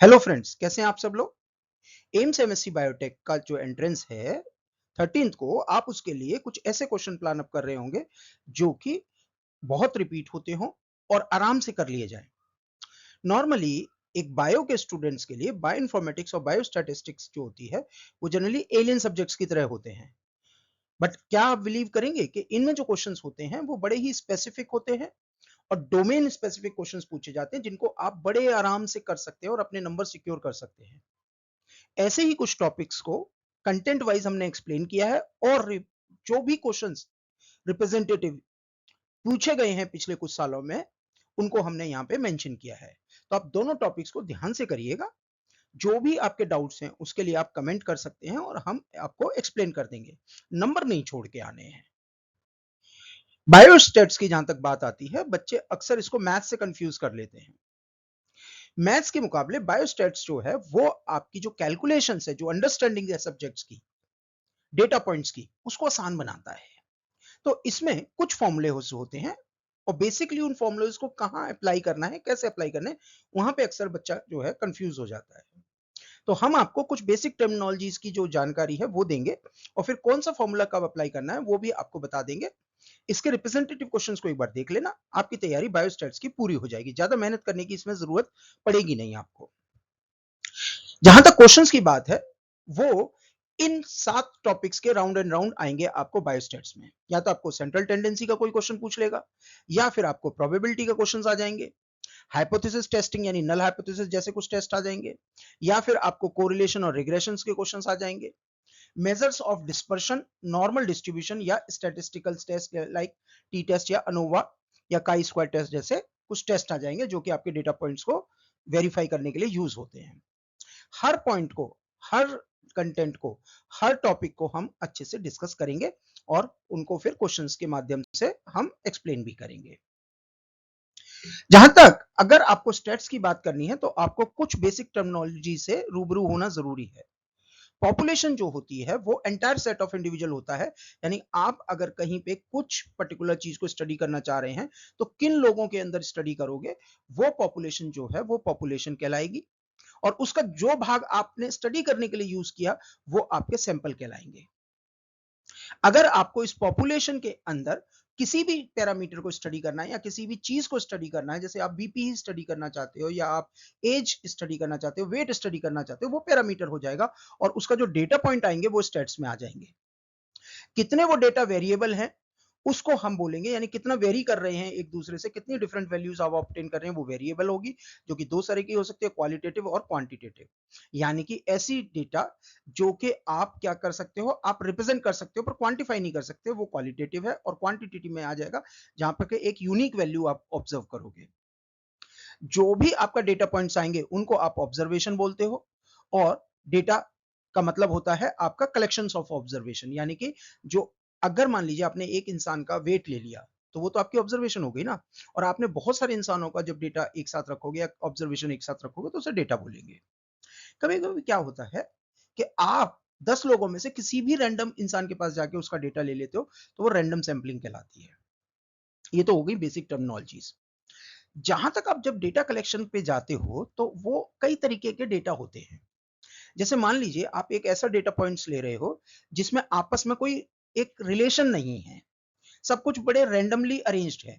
Hello friends, कैसे हैं आप सब लोग। एम्स एमएससी बायोटेक का जो एंट्रेंस है 13th को, आप उसके लिए कुछ ऐसे क्वेश्चन प्लान अप कर रहे होंगे जो कि बहुत रिपीट होते हों और आराम से कर लिए जाएं। नॉर्मली एक बायो के स्टूडेंट्स के लिए बायो इन्फॉर्मेटिक्स और बायो स्टैटिस्टिक्स जो होती है वो जनरली एलियन सब्जेक्ट्स की तरह होते हैं। बट क्या आप बिलीव करेंगे कि इनमें जो क्वेश्चंस होते हैं वो बड़े ही स्पेसिफिक होते हैं और डोमेन स्पेसिफिक क्वेश्चंस पूछे जाते हैं जिनको आप बड़े आराम से कर सकते हैं और अपने नंबर सिक्योर कर सकते हैं। ऐसे ही कुछ टॉपिक्स को कंटेंट वाइज हमने एक्सप्लेन किया है और जो भी क्वेश्चंस रिप्रेजेंटेटिव पूछे गए हैं पिछले कुछ सालों में उनको हमने यहाँ पे मेंशन किया है। तो आप दोनों टॉपिक्स को ध्यान से करिएगा। जो भी आपके डाउट्स हैं उसके लिए आप कमेंट कर सकते हैं और हम आपको एक्सप्लेन कर देंगे। नंबर नहीं छोड़ के आने हैं। बायोस्टेट्स की जहां तक बात आती है, बच्चे अक्सर इसको मैथ्स से कंफ्यूज कर लेते हैं। मैथ्स के मुकाबले बायोस्टेट्स जो है वो आपकी जो कैलकुलेशंस है, जो अंडरस्टैंडिंग है सब्जेक्ट्स की, डेटा पॉइंट्स की, उसको आसान बनाता है। तो इसमें कुछ फॉर्मूले होते हैं और बेसिकली उन फॉर्मूलेज को कहां अप्लाई करना है, कैसे अप्लाई करना है, वहां पे अक्सर बच्चा जो है कंफ्यूज हो जाता है। तो हम आपको कुछ बेसिक टर्मिनोलॉजीज की जो जानकारी है वो देंगे और फिर कौन सा फॉर्मूला कब अप्लाई करना है वो भी आपको बता देंगे। इसके रिप्रेजेंटेटिव क्वेश्चंस को एक बार देख लेना, आपकी तैयारी बायोस्टैट्स की पूरी हो जाएगी। ज्यादा मेहनत करने की इसमें जरूरत पड़ेगी नहीं आपको। जहां तक क्वेश्चंस की बात है वो इन 7 टॉपिक्स के राउंड एंड राउंड आएंगे आपको बायोस्टैट्स में। या तो आपको सेंट्रल टेंडेंसी का कोई क्वेश्चन पूछ लेगा, या फिर आपको प्रोबेबिलिटी का क्वेश्चंस आ जाएंगे, हाइपोथेसिस टेस्टिंग यानी नल हाइपोथेसिस जैसे कुछ टेस्ट आ जाएंगे, या फिर आपको कोरिलेशन और रिग्रेशंस के क्वेश्चंस आ जाएंगे, measures of dispersion, normal distribution या statistical test like T test या अनोवा या काई स्क्वायर टेस्ट जैसे कुछ टेस्ट आ जाएंगे जो कि आपके डेटा पॉइंट्स को वेरीफाई करने के लिए यूज होते हैं। हर पॉइंट को, हर कंटेंट को, हर टॉपिक को हम अच्छे से डिस्कस करेंगे और उनको फिर क्वेश्चंस के माध्यम से हम एक्सप्लेन भी करेंगे। जहां तक अगर आपको स्टेट्स की बात करनी है तो आपको कुछ बेसिक टर्मिनोलॉजी से रूबरू होना जरूरी है। पॉपुलेशन जो होती है वो एंटायर सेट ऑफ इंडिविजुअल होता है। यानी आप अगर कहीं पे कुछ पर्टिकुलर चीज को स्टडी करना चाह रहे हैं तो किन लोगों के अंदर स्टडी करोगे, वो पॉपुलेशन जो है वो पॉपुलेशन कहलाएगी और उसका जो भाग आपने स्टडी करने के लिए यूज किया वो आपके सैंपल कहलाएंगे। अगर आपको इस पॉपुलेशन के अंदर किसी भी पैरामीटर को स्टडी करना है या किसी भी चीज को स्टडी करना है, जैसे आप बीपी ही स्टडी करना चाहते हो या आप एज स्टडी करना चाहते हो, वेट स्टडी करना चाहते हो, वो पैरामीटर हो जाएगा और उसका जो डेटा पॉइंट आएंगे वो स्टेट्स में आ जाएंगे। कितने वो डेटा वेरिएबल हैं उसको हम बोलेंगे, यानी कितना वेरी कर रहे हैं एक दूसरे से, कितनी डिफरेंट वैल्यूज आप ऑब्टेन कर रहे हैं वो वेरिएबल होगी, जो कि दो तरह की हो सकती है, क्वालिटेटिव और क्वांटिटेटिव। यानी कि ऐसी डेटा जो कि आप क्या कर सकते हो, आप रिप्रेजेंट कर सकते हो पर क्वांटिफाई नहीं कर सकते, वो क्वालिटेटिव है। और क्वांटिटेटिव में आ जाएगा जहां पर एक यूनिक वैल्यू आप ऑब्जर्व करोगे। जो भी आपका डेटा पॉइंट्स आएंगे उनको आप ऑब्जर्वेशन बोलते हो और डेटा का मतलब होता है आपका कलेक्शन ऑफ ऑब्जर्वेशन। यानी कि जो, अगर मान लीजिए आपने एक इंसान का वेट ले लिया तो वो तो आपकी ऑब्जर्वेशन हो गई ना, और आपने बहुत सारे इंसानों का जब डेटा एक साथ रखोगे या ऑब्जर्वेशन एक साथ रखोगे तो उसे डेटा बोलेंगे। कभी कभी क्या होता है कि आप 10 लोगों में से किसी भी रैंडम इंसान के पास जाके उसका डेटा ले लेते हो तो वो रैंडम सैंपलिंग कहलाती है। ये तो हो गई बेसिक टर्मिनोलॉजीज। जहां तक आप जब डेटा कलेक्शन पे जाते हो तो वो कई तरीके के डेटा होते हैं। जैसे मान लीजिए आप एक ऐसा डेटा पॉइंट्स ले रहे हो जिसमें आपस में कोई एक रिलेशन नहीं है, सब कुछ बड़े रैंडमली अरेंज्ड है।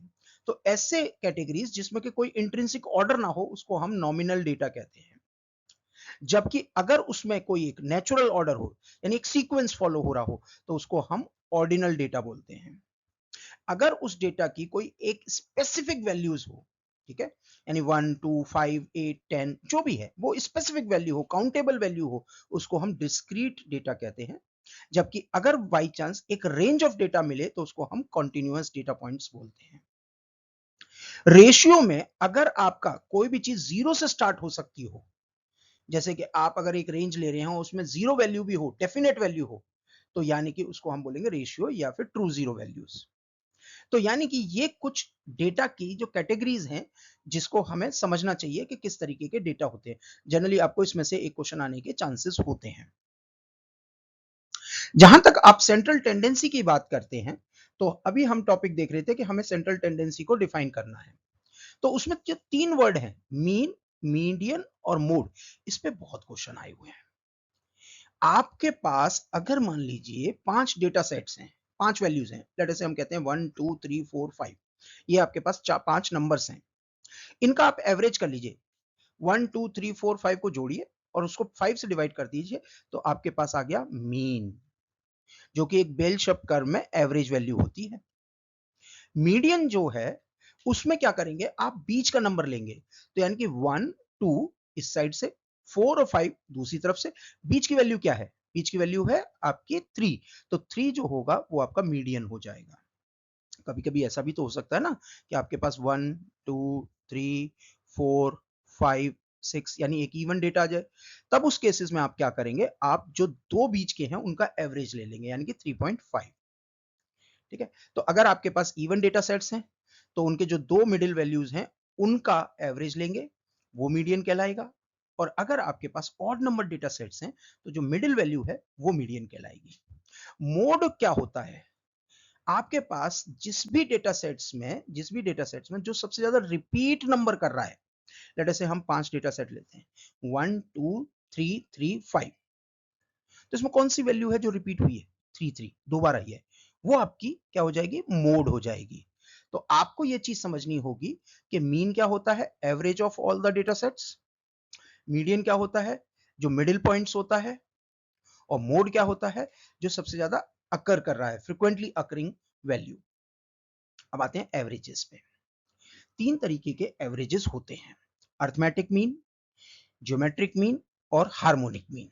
तो ऐसे कैटेगरीज जिसमें कि कोई इंट्रिंसिक ऑर्डर ना हो उसको हम नॉमिनल डेटा कहते हैं। जबकि अगर उसमें कोई एक नेचुरल ऑर्डर हो, यानी एक सीक्वेंस फॉलो हो रहा हो, तो उसको हम ऑर्डिनल डेटा बोलते हैं। अगर उस डेटा की कोई एक स्पेसिफिक वैल्यूज हो, ठीक है, यानी 1 2 5 8 10 जो भी है वो स्पेसिफिक वैल्यू हो, काउंटेबल वैल्यू हो, उसको हम डिस्क्रीट डेटा कहते हैं। जबकि अगर बाई चांस एक रेंज ऑफ डेटा मिले तो उसको हम कॉन्टिन्यूअस डेटा पॉइंट्स बोलते हैं। रेशियो में अगर आपका कोई भी चीज जीरो से स्टार्ट हो सकती हो, जैसे कि आप अगर एक रेंज ले रहे हो उसमें जीरो वैल्यू भी हो, डेफिनेट वैल्यू हो, तो यानी कि उसको हम बोलेंगे रेशियो या फिर ट्रू जीरो वैल्यूज। तो यानी कि ये कुछ डेटा की जो कैटेगरीज हैं जिसको हमें समझना चाहिए कि किस तरीके के डेटा होते हैं। जनरली आपको इसमें से एक क्वेश्चन आने के चांसेस होते हैं। जहां तक आप सेंट्रल टेंडेंसी की बात करते हैं तो अभी हम टॉपिक देख रहे थे कि हमें सेंट्रल टेंडेंसी को डिफाइन करना है। तो उसमें जो 3 वर्ड हैं, मीन, मीडियन और मोड, इस पे बहुत क्वेश्चन आए हुए हैं। आपके पास अगर मान लीजिए 5 डेटा सेट्स हैं, 5 वैल्यूज हैं, लेट अस से हम कहते हैं 1 2 3 4 5, ये आपके पास 5 नंबर्स हैं, इनका आप एवरेज कर लीजिए, 1 2 3 4 5 को जोड़िए और उसको 5 से डिवाइड कर दीजिए, तो आपके पास आ गया मीन, जो कि एक बेल शेप कर्व में एवरेज वैल्यू होती है। मीडियन जो है उसमें क्या करेंगे, आप बीच का नंबर लेंगे, तो यानी कि 1 2 इस साइड से, 4 और 5 दूसरी तरफ से, बीच की वैल्यू क्या है, बीच की वैल्यू है आपकी 3, तो 3 जो होगा वो आपका मीडियन हो जाएगा। कभी कभी ऐसा भी तो हो सकता है ना कि आपके पास 1 2 3 4 5 6 यानी एक इवन डेटा आ जाए, तब उस केसेस में आप क्या करेंगे, आप जो दो बीच के हैं उनका एवरेज ले लेंगे, यानी कि 3.5। ठीक है, तो अगर आपके पास इवन डेटा सेट्स हैं तो उनके जो दो मिडिल वैल्यूज हैं उनका एवरेज लेंगे, वो मीडियन कहलाएगा। और अगर आपके पास ऑड नंबर डेटा सेट्स हैं तो जो मिडिल वैल्यू है वो मीडियन कहलाएगी। मोड क्या होता है, आपके पास जिस भी डेटा सेट्स में जो सबसे ज्यादा रिपीट नंबर कर रहा है, लेट अस से हम 5 डेटा सेट लेते हैं 1 2 3 3 5, तो इसमें कौन सी वैल्यू है जो रिपीट हुई है, 3 3 दो बार आई है, वो आपकी क्या हो जाएगी, मोड हो जाएगी। तो आपको ये चीज समझनी होगी कि मीन क्या होता है, average of all the data sets, median क्या होता है, जो मिडिल पॉइंट्स होता है, और मोड क्या होता है, जो सबसे ज्यादा अकर कर रहा है, फ्रिक्वेंटली अकरिंग वैल्यू। अब आते हैं एवरेजेस पे। तीन तरीके के एवरेजेस होते हैं, अर्थमेटिक मीन, ज्योमेट्रिक मीन और हार्मोनिक मीन।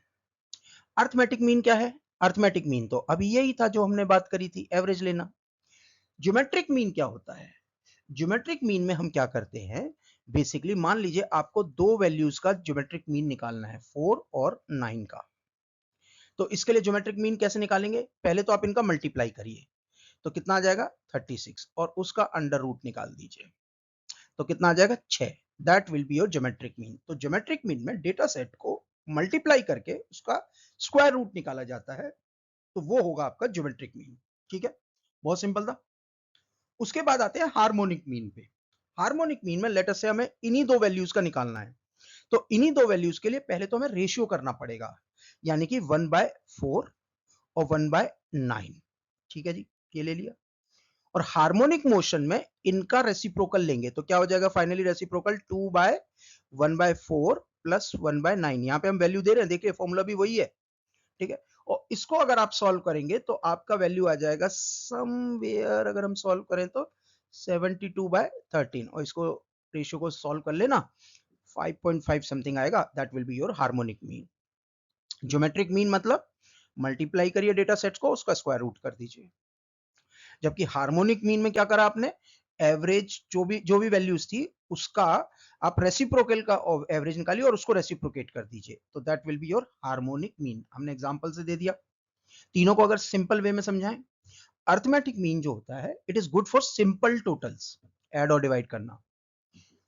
अर्थमेटिक मीन क्या है, अर्थमेटिक मीन तो अभी यही था जो हमने बात करी थी, एवरेज लेना। ज्योमेट्रिक मीन क्या होता है, ज्योमेट्रिक मीन में हम क्या करते हैं, बेसिकली मान लीजिए आपको दो वैल्यूज का ज्योमेट्रिक मीन निकालना है, 4 और 9 का, तो इसके लिए ज्योमेट्रिक मीन कैसे निकालेंगे, पहले तो आप इनका मल्टीप्लाई करिए, तो कितना आ जाएगा 36, और उसका अंडर रूट निकाल दीजिए, तो कितना आ जाएगा 6, that will be your geometric mean. तो ज्योमेट्रिक मीन में डेटा सेट को मल्टीप्लाई करके उसका स्क्वायर रूट निकाला जाता है, तो वो होगा आपका ज्योमेट्रिक मीन। ठीक है, बहुत सिंपल था। उसके बाद आते हैं हार्मोनिक मीन पे। हार्मोनिक मीन में लेट अस से हमें इन्हीं दो वैल्यूज का निकालना है, तो इन्हीं दो वैल्यूज के लिए पहले तो हमें रेशियो करना पड़ेगा, यानी कि 1/4 और 1/9। ठीक है जी, ये ले लिया। और हार्मोनिक मोशन में इनका रेसिप्रोकल लेंगे, तो क्या हो जाएगा फाइनली रेसिप्रोकल, 2/1/4 प्लस 1/9, यहाँ पे हम वैल्यू दे रहे हैं, देखिए फॉर्मूला भी वही है। ठीक है, और इसको अगर आप सॉल्व करेंगे तो आपका वैल्यू आ जाएगा समवेयर, अगर हम सॉल्व करें तो 72/13, और इसको रेशियो को सॉल्व कर लेना, 5.5 समथिंग आएगा, that will be your harmonic mean. Geometric mean मतलब मल्टीप्लाई करिए डेटा सेट्स को, उसका स्क्वायर रूट कर दीजिए। जबकि हार्मोनिक मीन में क्या करा आपने, एवरेज जो भी वैल्यूज थी उसका आप रेसिप्रोकल का एवरेज निकालिए और उसको रेसिप्रोकेट कर दीजिए, तो that will be your harmonic mean. हमने एग्जांपल से दे दिया। तीनों को अगर सिंपल वे में समझाएं, अर्थमेटिक मीन जो होता है it is good for simple totals, add और डिवाइड करना।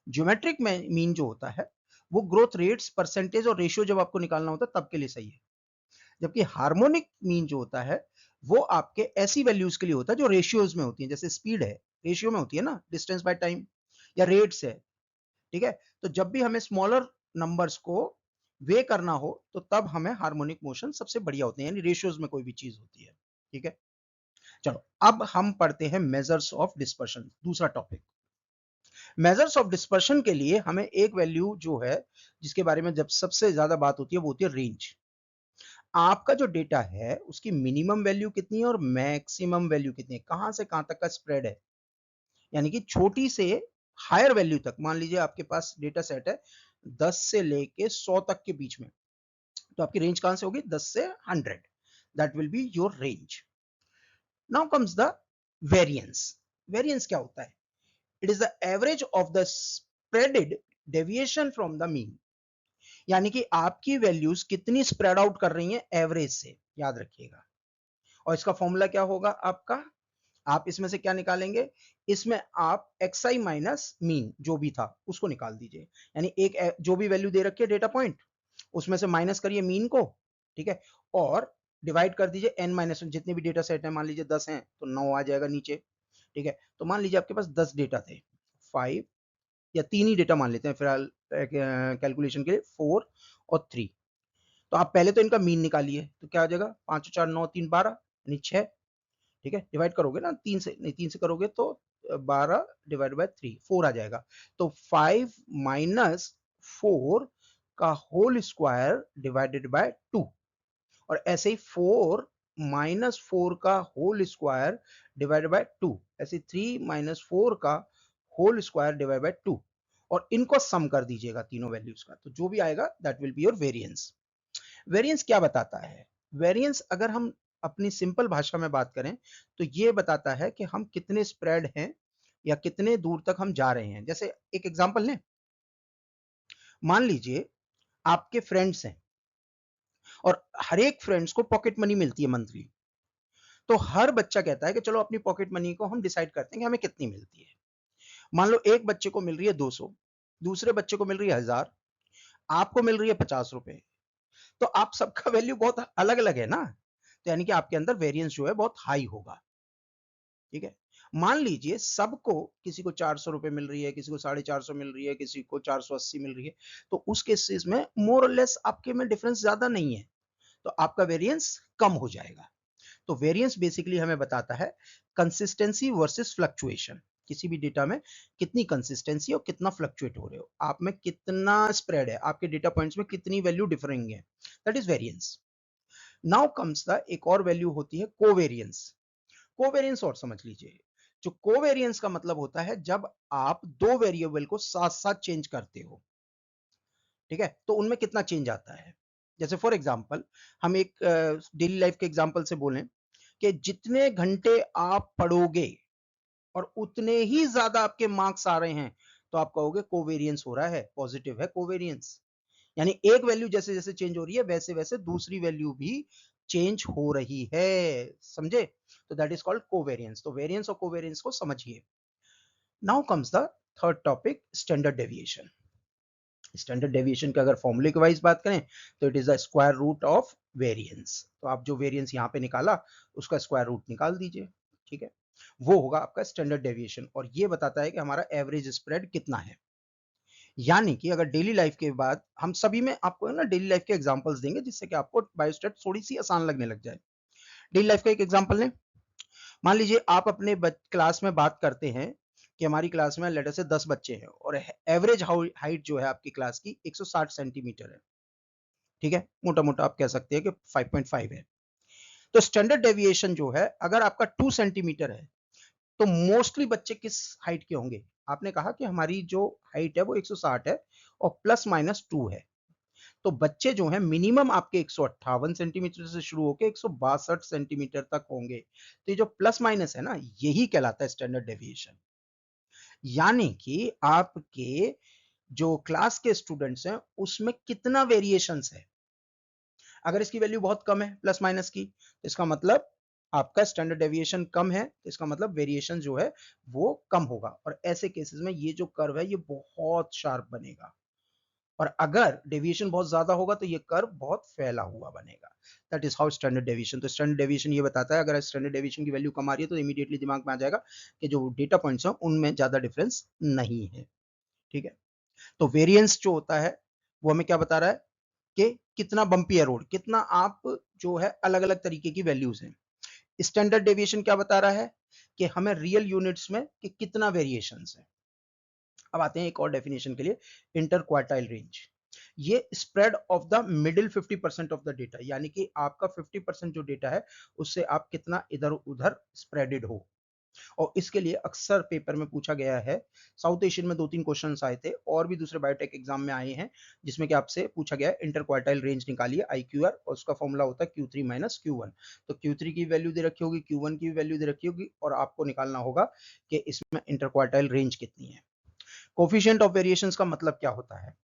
ज्योमेट्रिक मीन जो होता है वो ग्रोथ रेट्स, परसेंटेज और रेशियो जब आपको निकालना होता है तब के लिए सही है। जबकि हार्मोनिक मीन जो होता है वो आपके ऐसी वैल्यूज के लिए होता है जो रेशियोज में होती है, जैसे स्पीड है रेशियो में होती है ना, डिस्टेंस बाय टाइम, या रेट्स है। ठीक है, तो जब भी हमें स्मॉलर नंबर्स को वे करना हो तो तब हमें हार्मोनिक मोशन सबसे बढ़िया होते हैं, यानी रेशियोज में कोई भी चीज होती है। ठीक है, चलो अब हम पढ़ते हैं मेजर्स ऑफ डिस्पर्शन, दूसरा टॉपिक। मेजर्स ऑफ डिस्पर्शन के लिए हमें एक वैल्यू जो है जिसके बारे में जब सबसे ज्यादा बात होती है वो होती है रेंज। आपका जो डेटा है उसकी मिनिमम वैल्यू कितनी है और मैक्सिमम वैल्यू कितनी है, कहां से कहां तक का स्प्रेड है, यानी कि छोटी से हायर वैल्यू तक। मान लीजिए आपके पास डेटा सेट है 10 से लेके 100 तक के बीच में, तो आपकी रेंज कहां से होगी, 10 से 100, that will be your range. Now comes the variance. Variance क्या होता है, it is the average of the spreaded deviation from the mean, यानी कि आपकी वैल्यूज कितनी स्प्रेड आउट कर रही हैं एवरेज से, याद रखिएगा। और इसका फॉर्मूला क्या होगा आपका, आप इसमें से क्या निकालेंगे, इसमें आप xi माइनस मीन जो भी था उसको निकाल दीजिए, यानी एक जो भी वैल्यू दे रखी है डेटा पॉइंट उसमें से माइनस करिए मीन को। ठीक है, और डिवाइड कर दीजिए n माइनस, जितने भी डेटा सेट है, मान लीजिए 10 हैं तो 9 आ जाएगा नीचे। ठीक है, तो मान लीजिए आपके पास 10 डेटा थे, 5 या तीन ही डेटा मान लेते हैं फिलहाल, कैलकुलेशन के लिए 4 और 3। तो आप पहले तो इनका मीन निकालिए, तो क्या आ जाएगा 5 4 9 3 12 यानी 6। ठीक है, डिवाइड करोगे ना 3 से, नहीं 3 से करोगे तो 12 डिवाइड बाय 3 4 आ जाएगा। तो 5 माइनस 4 का होल स्क्वायर डिवाइडेड बाय 2, और ऐसे ही 4 माइनस 4 का होल स्क्वायर डिवाइडेड बाय 2, ऐसे 3 माइनस 4 का होल स्क्वायर डिवाइड बाय 2, और इनको सम कर दीजिएगा तीनों वैल्यूज का, तो जो भी आएगा that will be your variance. Variance क्या बताता है? वेरिएंस अगर हम अपनी सिंपल भाषा में बात करें तो ये बताता है कि हम कितने स्प्रेड हैं या कितने दूर तक हम जा रहे हैं। जैसे एक एग्जांपल लें, मान लीजिए आपके फ्रेंड्स हैं और हर एक फ्रेंड्स को पॉकेट मनी मिलती है मंथली, तो हर बच्चा कहता है कि चलो अपनी पॉकेट मनी को हम डिसाइड करते हैं कि हमें कितनी मिलती है। मान लो एक बच्चे को मिल रही है 200, दूसरे बच्चे को मिल रही है 1000, आपको मिल रही है 50 रुपए, तो आप सबका वैल्यू बहुत अलग अलग है ना, तो यानी कि आपके अंदर वेरिएंस जो है बहुत हाई होगा। ठीक है, मान लीजिए सबको, किसी को 400 रुपए मिल रही है, किसी को 450 मिल रही है, किसी को 480 मिल रही है, तो उस केसेस में मोर और लेस आपके में डिफरेंस ज्यादा नहीं है, तो आपका वेरिएंस कम हो जाएगा। तो वेरिएंस बेसिकली हमें बताता है कंसिस्टेंसी वर्सेस फ्लक्चुएशन, किसी भी डेटा में कितनी कंसिस्टेंसी और कितना फ्लक्चुएट हो रहे हो, आप में कितना स्प्रेड है, आपके डेटा पॉइंट्स में कितनी वैल्यू डिफरिंग है, that is variance. Now comes the एक और वैल्यू होती है कोवेरिएंस। कोवेरिएंस और समझ लीजिए, जो कोवेरिएंस का मतलब होता है जब आप दो वेरिएबल को साथ साथ चेंज करते हो, ठीक है, तो उनमें कितना चेंज आता है। जैसे फॉर एग्जांपल हम एक डेली लाइफ के एग्जांपल से बोलें कि जितने घंटे आप पढ़ोगे और उतने ही ज्यादा आपके मार्क्स आ रहे हैं, तो आप कहोगे कोवेरिएंस हो रहा है, पॉजिटिव है कोवेरिएंस। यानी एक वैल्यू जैसे जैसे चेंज हो रही है वैसे वैसे दूसरी वैल्यू भी चेंज हो रही है, समझे? तो दैट इज कॉल्ड कोवेरिएंस। तो वेरिएंस और कोवेरिएंस को समझिए। Now comes the third topic, standard deviation. Standard deviation के अगर फॉर्मूले के वाइज बात करें तो it is the square root of variance. तो आप जो वेरिएंस यहाँ पे निकाला उसका स्क्वायर रूट निकाल दीजिए, ठीक है, वो होगा आपका स्टैंडर्ड डेविएशन, और ये बताता है कि हमारा एवरेज स्प्रेड कितना है। यानी कि अगर डेली लाइफ के बाद हम सभी में आपको ना डेली लाइफ के एग्जांपल्स देंगे जिससे कि आपको बायोस्टैट थोड़ी सी आसान लगने लग जाए। डेली लाइफ का एक एग्जांपल लें, मान लीजिए आप अपने क्लास में बात करते हैं कि हमारी क्लास में लेटर से 10 बच्चे हैं और एवरेज हाइट जो है आपकी क्लास की 160 सेंटीमीटर है, ठीक है, मोटा मोटा आप कह सकते हैं कि 5.5 है। तो स्टैंडर्ड डेविएशन जो है अगर आपका 2 सेंटीमीटर है तो मोस्टली बच्चे किस हाइट के होंगे? आपने कहा कि हमारी जो हाइट है वो 160 है और प्लस माइनस 2 है, तो बच्चे जो हैं मिनिमम आपके 158 सेंटीमीटर से शुरू होकर 162 सेंटीमीटर तक होंगे। तो ये जो प्लस माइनस है ना, यही कहलाता है स्टैंडर्ड डेविएशन। यानी कि आपके जो क्लास के स्टूडेंट्स हैं उसमें कितना वेरिएशंस है। अगर इसकी वैल्यू बहुत कम है प्लस माइनस की, तो इसका मतलब आपका स्टैंडर्ड डेविएशन कम है, तो इसका मतलब वेरिएशन जो है वो कम होगा, और ऐसे केसेस में ये जो कर्व है ये बहुत शार्प बनेगा, और अगर डेविएशन बहुत ज्यादा होगा तो ये कर्व बहुत फैला हुआ बनेगा। That is how standard deviation. तो स्टैंडर्ड डेविएशन ये बताता है अगर स्टैंडर्ड डेविएशन की वैल्यू कम आ रही है तो इमीडिएटली दिमाग में आ जाएगा कि जो डेटा पॉइंट्स हैं उनमें ज्यादा डिफरेंस नहीं है, ठीक है। तो वेरिएंस जो होता है वो हमें क्या बता रहा है कि कितना बम्पी है रोड, कितना आप जो है अलग अलग तरीके की वैल्यूज हैं। स्टैंडर्ड डेविएशन क्या बता रहा है कि हमें रियल यूनिट्स में कि कितना वेरिएशन है। अब आते हैं एक और डेफिनेशन के लिए, इंटर क्वार्टाइल रेंज। ये spread of the middle 50% of the data, यानी कि आपका 50% जो डेटा है उससे आप कितना इधर उधर स्प्रेडेड हो, और इसके लिए अक्सर पेपर में पूछा गया है। साउथ एशियन में 2-3 क्वेश्चंस आए थे और भी दूसरे बायोटेक एग्जाम में आए हैं जिसमें कि आपसे पूछा गया है इंटर क्वार्टाइल रेंज निकालिए IQR, और उसका फॉर्मूला होता है Q3 माइनस Q1। तो Q3 की वैल्यू दे रखी होगी, Q1 की वैल्यू दे रखी होगी, और आपको निकालना होगा कि इसमें इंटर क्वार्टाइल रेंज कितनी है। कोफिशिएंट ऑफ वेरिएशंस का मतलब क्या होता है?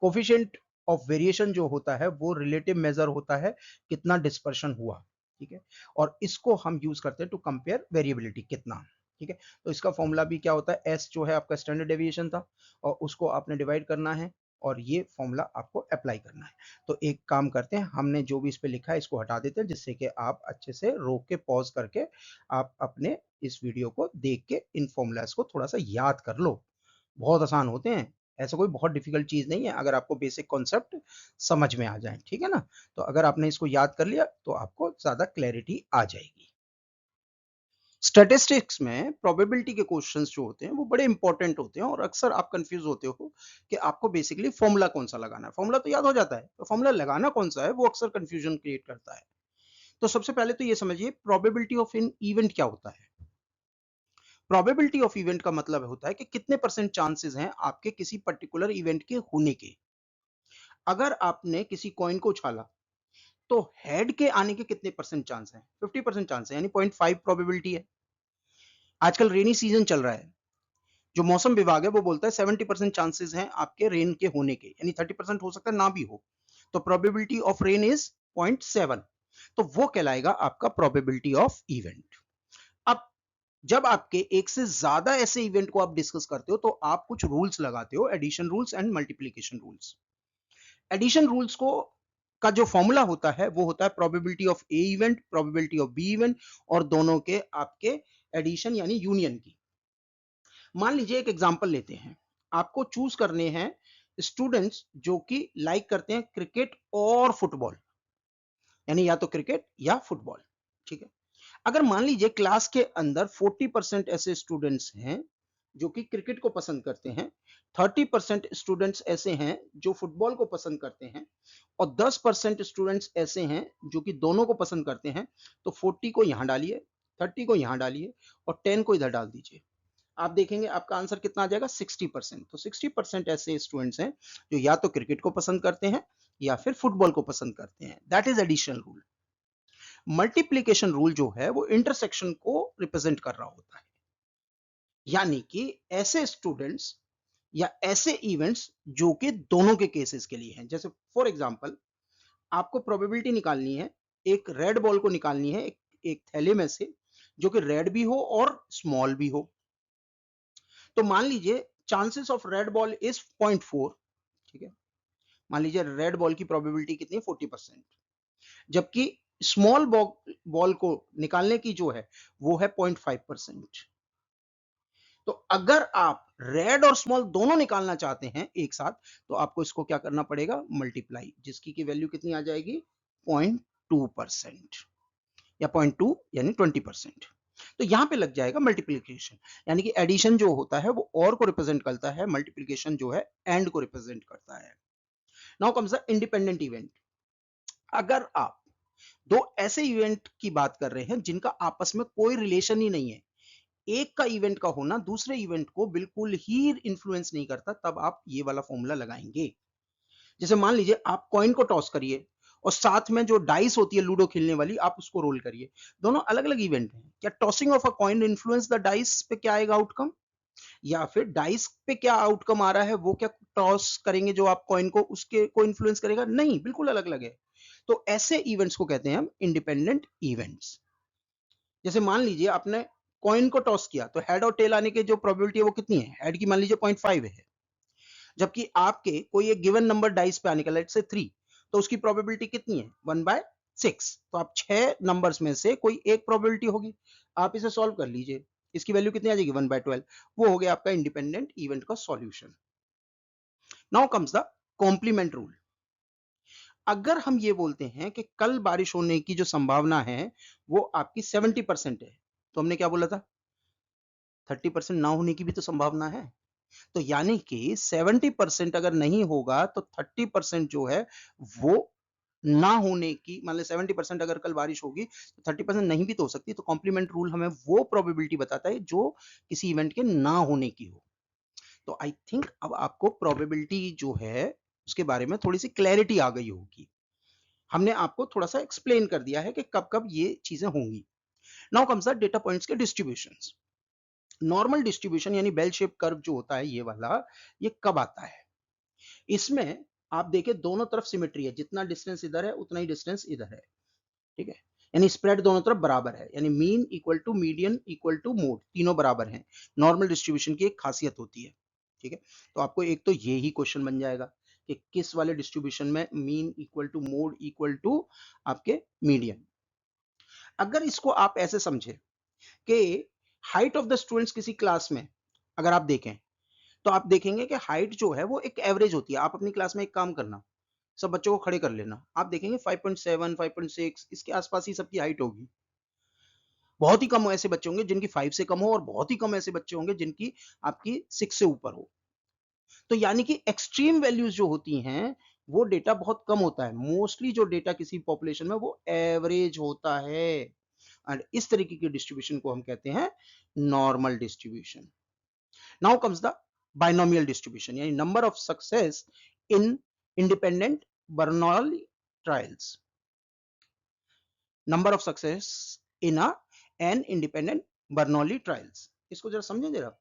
कोफिशिएंट ऑफ वेरिएशन जो होता है वो रिलेटिव मेजर होता है कितना डिस्पर्शन हुआ, ठीक है, और इसको हम यूज करते हैं टू कंपेयर वेरिएबिलिटी कितना, ठीक है। तो इसका फॉर्मूला भी क्या होता है, एस जो है आपका स्टैंडर्ड डेविएशन था और उसको आपने डिवाइड करना है और ये फॉर्मूला आपको अप्लाई करना है। तो एक काम करते हैं, हमने जो भी इस पे लिखा है इसको हटा देते हैं जिससे कि आप अच्छे से रोक के पॉज करके आप अपने इस वीडियो को देख के इन फॉर्मूलाज को थोड़ा सा याद कर लो, बहुत आसान होते हैं, ऐसा कोई बहुत डिफिकल्ट चीज नहीं है, अगर आपको बेसिक कॉन्सेप्ट समझ में आ जाए, ठीक है ना। तो अगर आपने इसको याद कर लिया तो आपको ज्यादा क्लैरिटी आ जाएगी। स्टैटिस्टिक्स में प्रोबेबिलिटी के क्वेश्चंस जो होते हैं वो बड़े इंपॉर्टेंट होते हैं, और अक्सर आप कंफ्यूज होते हो कि आपको बेसिकली फॉर्मूला कौन सा लगाना है। फॉर्मूला तो याद हो जाता है, तो फॉर्मूला लगाना कौन सा है वो अक्सर कंफ्यूजन क्रिएट करता है। तो सबसे पहले तो ये समझिए प्रोबेबिलिटी ऑफ इन इवेंट क्या होता है। प्रोबेबिलिटी ऑफ इवेंट का मतलब होता है कि कितने परसेंट चांसेस हैं आपके किसी पर्टिकुलर इवेंट के होने के। अगर आपने किसी कॉइन को उछाला तो हेड के आने के कितने परसेंट चांस हैं? 50% चांस है, यानी 0.5 प्रोबेबिलिटी है। आजकल रेनी सीजन चल रहा है, जो मौसम विभाग है वो बोलता है 70% चांसेस हैं आपके रेन के होने के, यानी 30% हो सकता है ना भी हो। तो प्रोबेबिलिटी ऑफ रेन इज 0.7, तो वो कहलाएगा आपका प्रोबेबिलिटी ऑफ इवेंट। अब जब आपके एक से ज्यादा ऐसे इवेंट को आप डिस्कस करते हो तो आप कुछ रूल्स लगाते हो, addition rules and multiplication rules. Addition rules को का जो फॉर्मूला होता है वो होता है probability of A event, probability of B event, और दोनों के आपके एडिशन यानी यूनियन की। मान लीजिए एक एग्जांपल लेते हैं, आपको चूज करने हैं स्टूडेंट्स जो कि लाइक करते हैं क्रिकेट और फुटबॉल, यानी या तो क्रिकेट या फुटबॉल, ठीक है। अगर मान लीजिए क्लास के अंदर 40% ऐसे स्टूडेंट्स हैं जो कि क्रिकेट को पसंद करते हैं, 30% स्टूडेंट्स ऐसे हैं जो फुटबॉल को पसंद करते हैं, और 10% स्टूडेंट्स ऐसे हैं जो कि दोनों को पसंद करते हैं, तो 40 को यहां डालिए, 30 को यहां डालिए, और 10 को इधर डाल दीजिए। आप देखेंगे आपका आंसर कितना आ जाएगा, 60%। तो 60% ऐसे स्टूडेंट्स हैं जो या तो क्रिकेट को पसंद करते हैं या फिर फुटबॉल को पसंद करते हैं। That is additional rule. Multiplication rule जो है वो इंटरसेक्शन को रिप्रेजेंट कर रहा होता है, यानी कि ऐसे स्टूडेंट्स या ऐसे इवेंट्स जो कि दोनों के केसेस के लिए हैं। जैसे फॉर एग्जांपल आपको प्रोबेबिलिटी निकालनी है, एक रेड बॉल को निकालनी है एक थैले में से जो कि रेड भी हो और स्मॉल भी हो। तो मान लीजिए chances of red ball is 0.4, ठीक है। मान लीजिए रेड बॉल की प्रोबेबिलिटी कितनी है, 40%, जबकि स्मॉल बॉल को निकालने की जो है वो है 0.5%। तो अगर आप रेड और स्मॉल दोनों निकालना चाहते हैं एक साथ, तो आपको इसको क्या करना पड़ेगा, मल्टीप्लाई, जिसकी की वैल्यू कितनी आ जाएगी, 0.2%, या 0.2 यानी 20%। तो यहां पे लग जाएगा मल्टीप्लीकेशन, यानी कि एडिशन जो होता है वो और को रिप्रेजेंट करता है, मल्टीप्लीकेशन जो है एंड को रिप्रेजेंट करता है। Now comes the independent event. अगर आप दो ऐसे इवेंट की बात कर रहे हैं जिनका आपस में कोई रिलेशन ही नहीं है, एक का इवेंट का होना दूसरे इवेंट को बिल्कुल ही इन्फ्लुएंस नहीं करता, तब आप ये वाला फॉर्मूला लगाएंगे। जैसे मान लीजिए आप कॉइन को टॉस करिए और साथ में जो डाइस होती है लूडो खेलने वाली, आप उसको रोल करिए। दोनों अलग अलग इवेंट हैं। क्या tossing of a coin influence the dice पे क्या आएगा आउटकम, या फिर डाइस पे क्या आउटकम आ रहा है वो क्या टॉस करेंगे जो आप कॉइन को उसके को इन्फ्लुएंस करेगा, नहीं, बिल्कुल अलग अलग है। तो ऐसे इवेंट्स को कहते हैं हम इंडिपेंडेंट इवेंट्स। जैसे मान लीजिए आपने कॉइन को टॉस किया तो हेड और टेल आने की जो प्रोबेबिलिटी है वो कितनी है, हेड की मान लीजिए 0.5 है, जबकि आपके कोई एक गिवन नंबर डाइस पे आने का, लेट्स से 3, तो उसकी प्रोबेबिलिटी कितनी है, 1/6। तो आप 6 नंबर्स में से कोई एक प्रोबेबिलिटी होगी, आप इसे सॉल्व कर लीजिए, इसकी वैल्यू कितनी आ जाएगी, 1/12। वो हो गया आपका इंडिपेंडेंट इवेंट का solution. Now comes the complement rule. अगर हम ये बोलते हैं कि कल बारिश होने की जो संभावना है वो आपकी 70% है, तो हमने क्या बोला था, 30% ना होने की भी तो संभावना है। तो यानी कि 70% अगर नहीं होगा तो 30% जो है वो ना होने की, मान ली 70% अगर कल बारिश होगी तो 30% नहीं भी तो हो सकती। तो कॉम्प्लीमेंट रूल हमें वो प्रोबेबिलिटी बताता है जो किसी इवेंट के ना होने की हो। तो आई थिंक अब आपको प्रोबेबिलिटी जो है उसके बारे में थोड़ी सी क्लैरिटी आ गई होगी। हमने आपको थोड़ा सा एक्सप्लेन कर दिया है कि कब कब ये चीजें होंगी। Now comes the data points के डिस्ट्रीब्यूशंस। नॉर्मल डिस्ट्रीब्यूशन यानी बेल शेप कर्व जो होता है ये वाला, ये कब आता है, इसमें आप देखिए दोनों तरफ सिमेट्री है, जितना डिस्टेंस इधर है उतना ही डिस्टेंस इधर है, ठीक है। यानी स्प्रेड दोनों तरफ बराबर है, यानी mean equal to median equal to mode, तीनों बराबर हैं। नॉर्मल डिस्ट्रीब्यूशन की एक खासियत होती है, ठीक है। तो आपको एक तो ये ही क्वेश्चन बन जाएगा कि किस वाले डिस्ट्रीब्यूशन में mean equal to mode equal to आपके मीडियन। अगर इसको आप ऐसे समझे कि हाइट ऑफ द स्टूडेंट्स किसी क्लास में अगर आप देखें तो आप देखेंगे कि हाइट जो है वो एक एवरेज होती है। आप अपनी क्लास में एक काम करना, सब बच्चों को खड़े कर लेना, आप देखेंगे 5.7 5.6 इसके आसपास ही सबकी हाइट होगी। बहुत ही कम ऐसे बच्चे होंगे जिनकी 5 से कम हो, और बहुत ही कम ऐसे बच्चे होंगे जिनकी आपकी 6 से ऊपर हो। तो यानी कि एक्सट्रीम वैल्यूज जो होती हैं वो डेटा बहुत कम होता है। मोस्टली जो डेटा किसी पॉपुलेशन में वो एवरेज होता है, एंड इस तरीके की डिस्ट्रीब्यूशन को हम कहते हैं normal distribution. Now comes the binomial distribution, यानी number of success in independent Bernoulli trials. Number of success in a n independent Bernoulli trials, इसको जरा समझें जरा।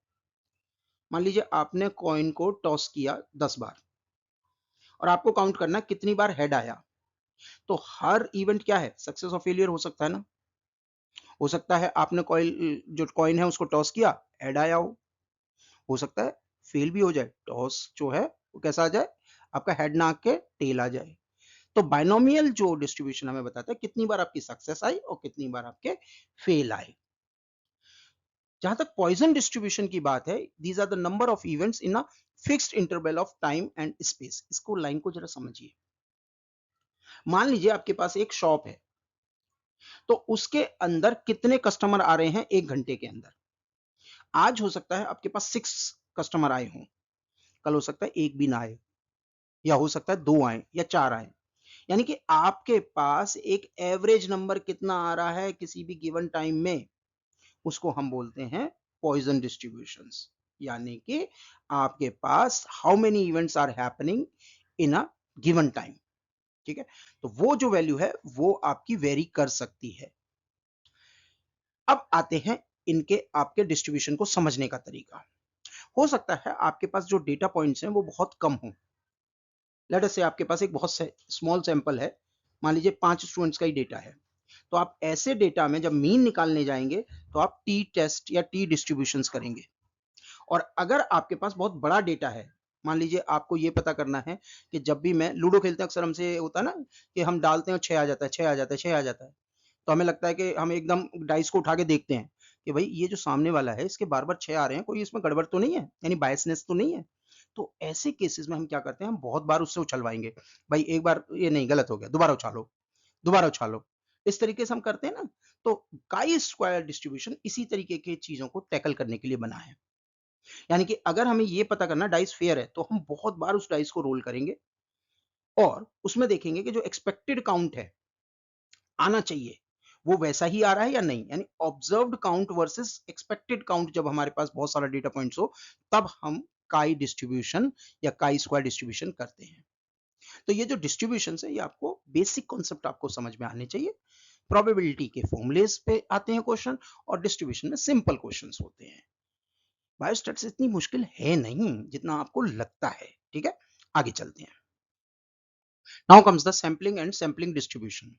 मान लीजिए आपने कॉइन को टॉस किया 10 बार और आपको काउंट करना कितनी बार हेड आया। तो हर इवेंट क्या है, सक्सेस और फेलियर हो सकता है ना। हो सकता है आपने कॉइन, जो कॉइन है उसको टॉस किया, हेड आया हो सकता है फेल भी हो जाए, टॉस जो है वो कैसा आ जाए, आपका हेड ना आके टेल आ जाए। तो बाइनोमियल जो डिस्ट्रीब्यूशन हमें बताता है कितनी बार आपकी सक्सेस आई और कितनी बार आपके फेल आए। जहां तक पॉइजन डिस्ट्रीब्यूशन की बात है, these are the number of events in a fixed interval of time and space. इसको लाइन को जरा समझिए। मान लीजिए आपके पास एक शॉप है, तो उसके अंदर कितने कस्टमर आ रहे हैं एक घंटे के अंदर। आज हो सकता है आपके पास 6 कस्टमर आए हों, कल हो सकता है एक भी ना आए, या हो सकता है 2 आए या 4 आए। यानी कि आपके पास एक एवरेज नंबर कितना आ रहा है किसी भी गिवन टाइम में, उसको हम बोलते हैं पॉइजन डिस्ट्रीब्यूशंस। यानी कि आपके पास how many events are happening in a given time. ठीक है, तो वो जो वैल्यू है वो आपकी वेरी कर सकती है। अब आते हैं इनके आपके डिस्ट्रीब्यूशन को समझने का तरीका। हो सकता है आपके पास जो डेटा पॉइंट्स हैं वो बहुत कम हो। लेट अस से आपके पास एक बहुत स्मॉल सैंपल है, मान लीजिए 5 स्टूडेंट्स का ही डेटा है। तो आप ऐसे डेटा में जब मीन निकालने जाएंगे तो आप टी टेस्ट या टी डिस्ट्रीब्यूशंस करेंगे। और अगर आपके पास बहुत बड़ा डेटा है, मान लीजिए आपको ये पता करना है कि जब भी मैं लूडो खेलते हैं अक्सर हमसे होता है ना कि हम डालते हैं 6 आ जाता है, 6 आ जाता है, 6 आ जाता है। तो हमें लगता है कि हम एकदम डाइस को उठा के देखते हैं कि भाई ये जो सामने वाला है इसके बार बार 6 आ रहे हैं, कोई इसमें गड़बड़ तो नहीं है, यानी बायसनेस तो नहीं है। तो ऐसे केसेस में हम क्या करते हैं, हम बहुत बार उससे उछलवाएंगे। भाई एक बार ये नहीं, गलत हो गया, दोबारा उछालो, दोबारा उछालो। इस तरीके से हम करते हैं ना। तो काई स्क्वायर डिस्ट्रीब्यूशन इसी तरीके की चीजों को टैकल करने के लिए बना है। यानी कि अगर हमें ये पता करना डाइस फेयर है तो हम बहुत बार उस डाइस को रोल करेंगे और उसमें देखेंगे कि जो एक्सपेक्टेड काउंट है आना चाहिए वो वैसा ही आ रहा है या नहीं। यानी observed count versus expected count, जब हमारे पास बहुत सारा डेटा पॉइंट्स हो तब हम काई डिस्ट्रीब्यूशन या काई स्क्वायर डिस्ट्रीब्यूशन करते हैं। तो ये जो डिस्ट्रीब्यूशन है ये आपको बेसिक कॉन्सेप्ट आपको समझ में आने चाहिए। प्रोबेबिलिटी के फॉर्मूलेस पे आते हैं क्वेश्चन, और डिस्ट्रीब्यूशन में सिंपल क्वेश्चंस होते हैं। बायोस्टैटिक्स इतनी मुश्किल है नहीं जितना आपको लगता है। ठीक है, आगे चलते हैं। Now comes the sampling and sampling distribution.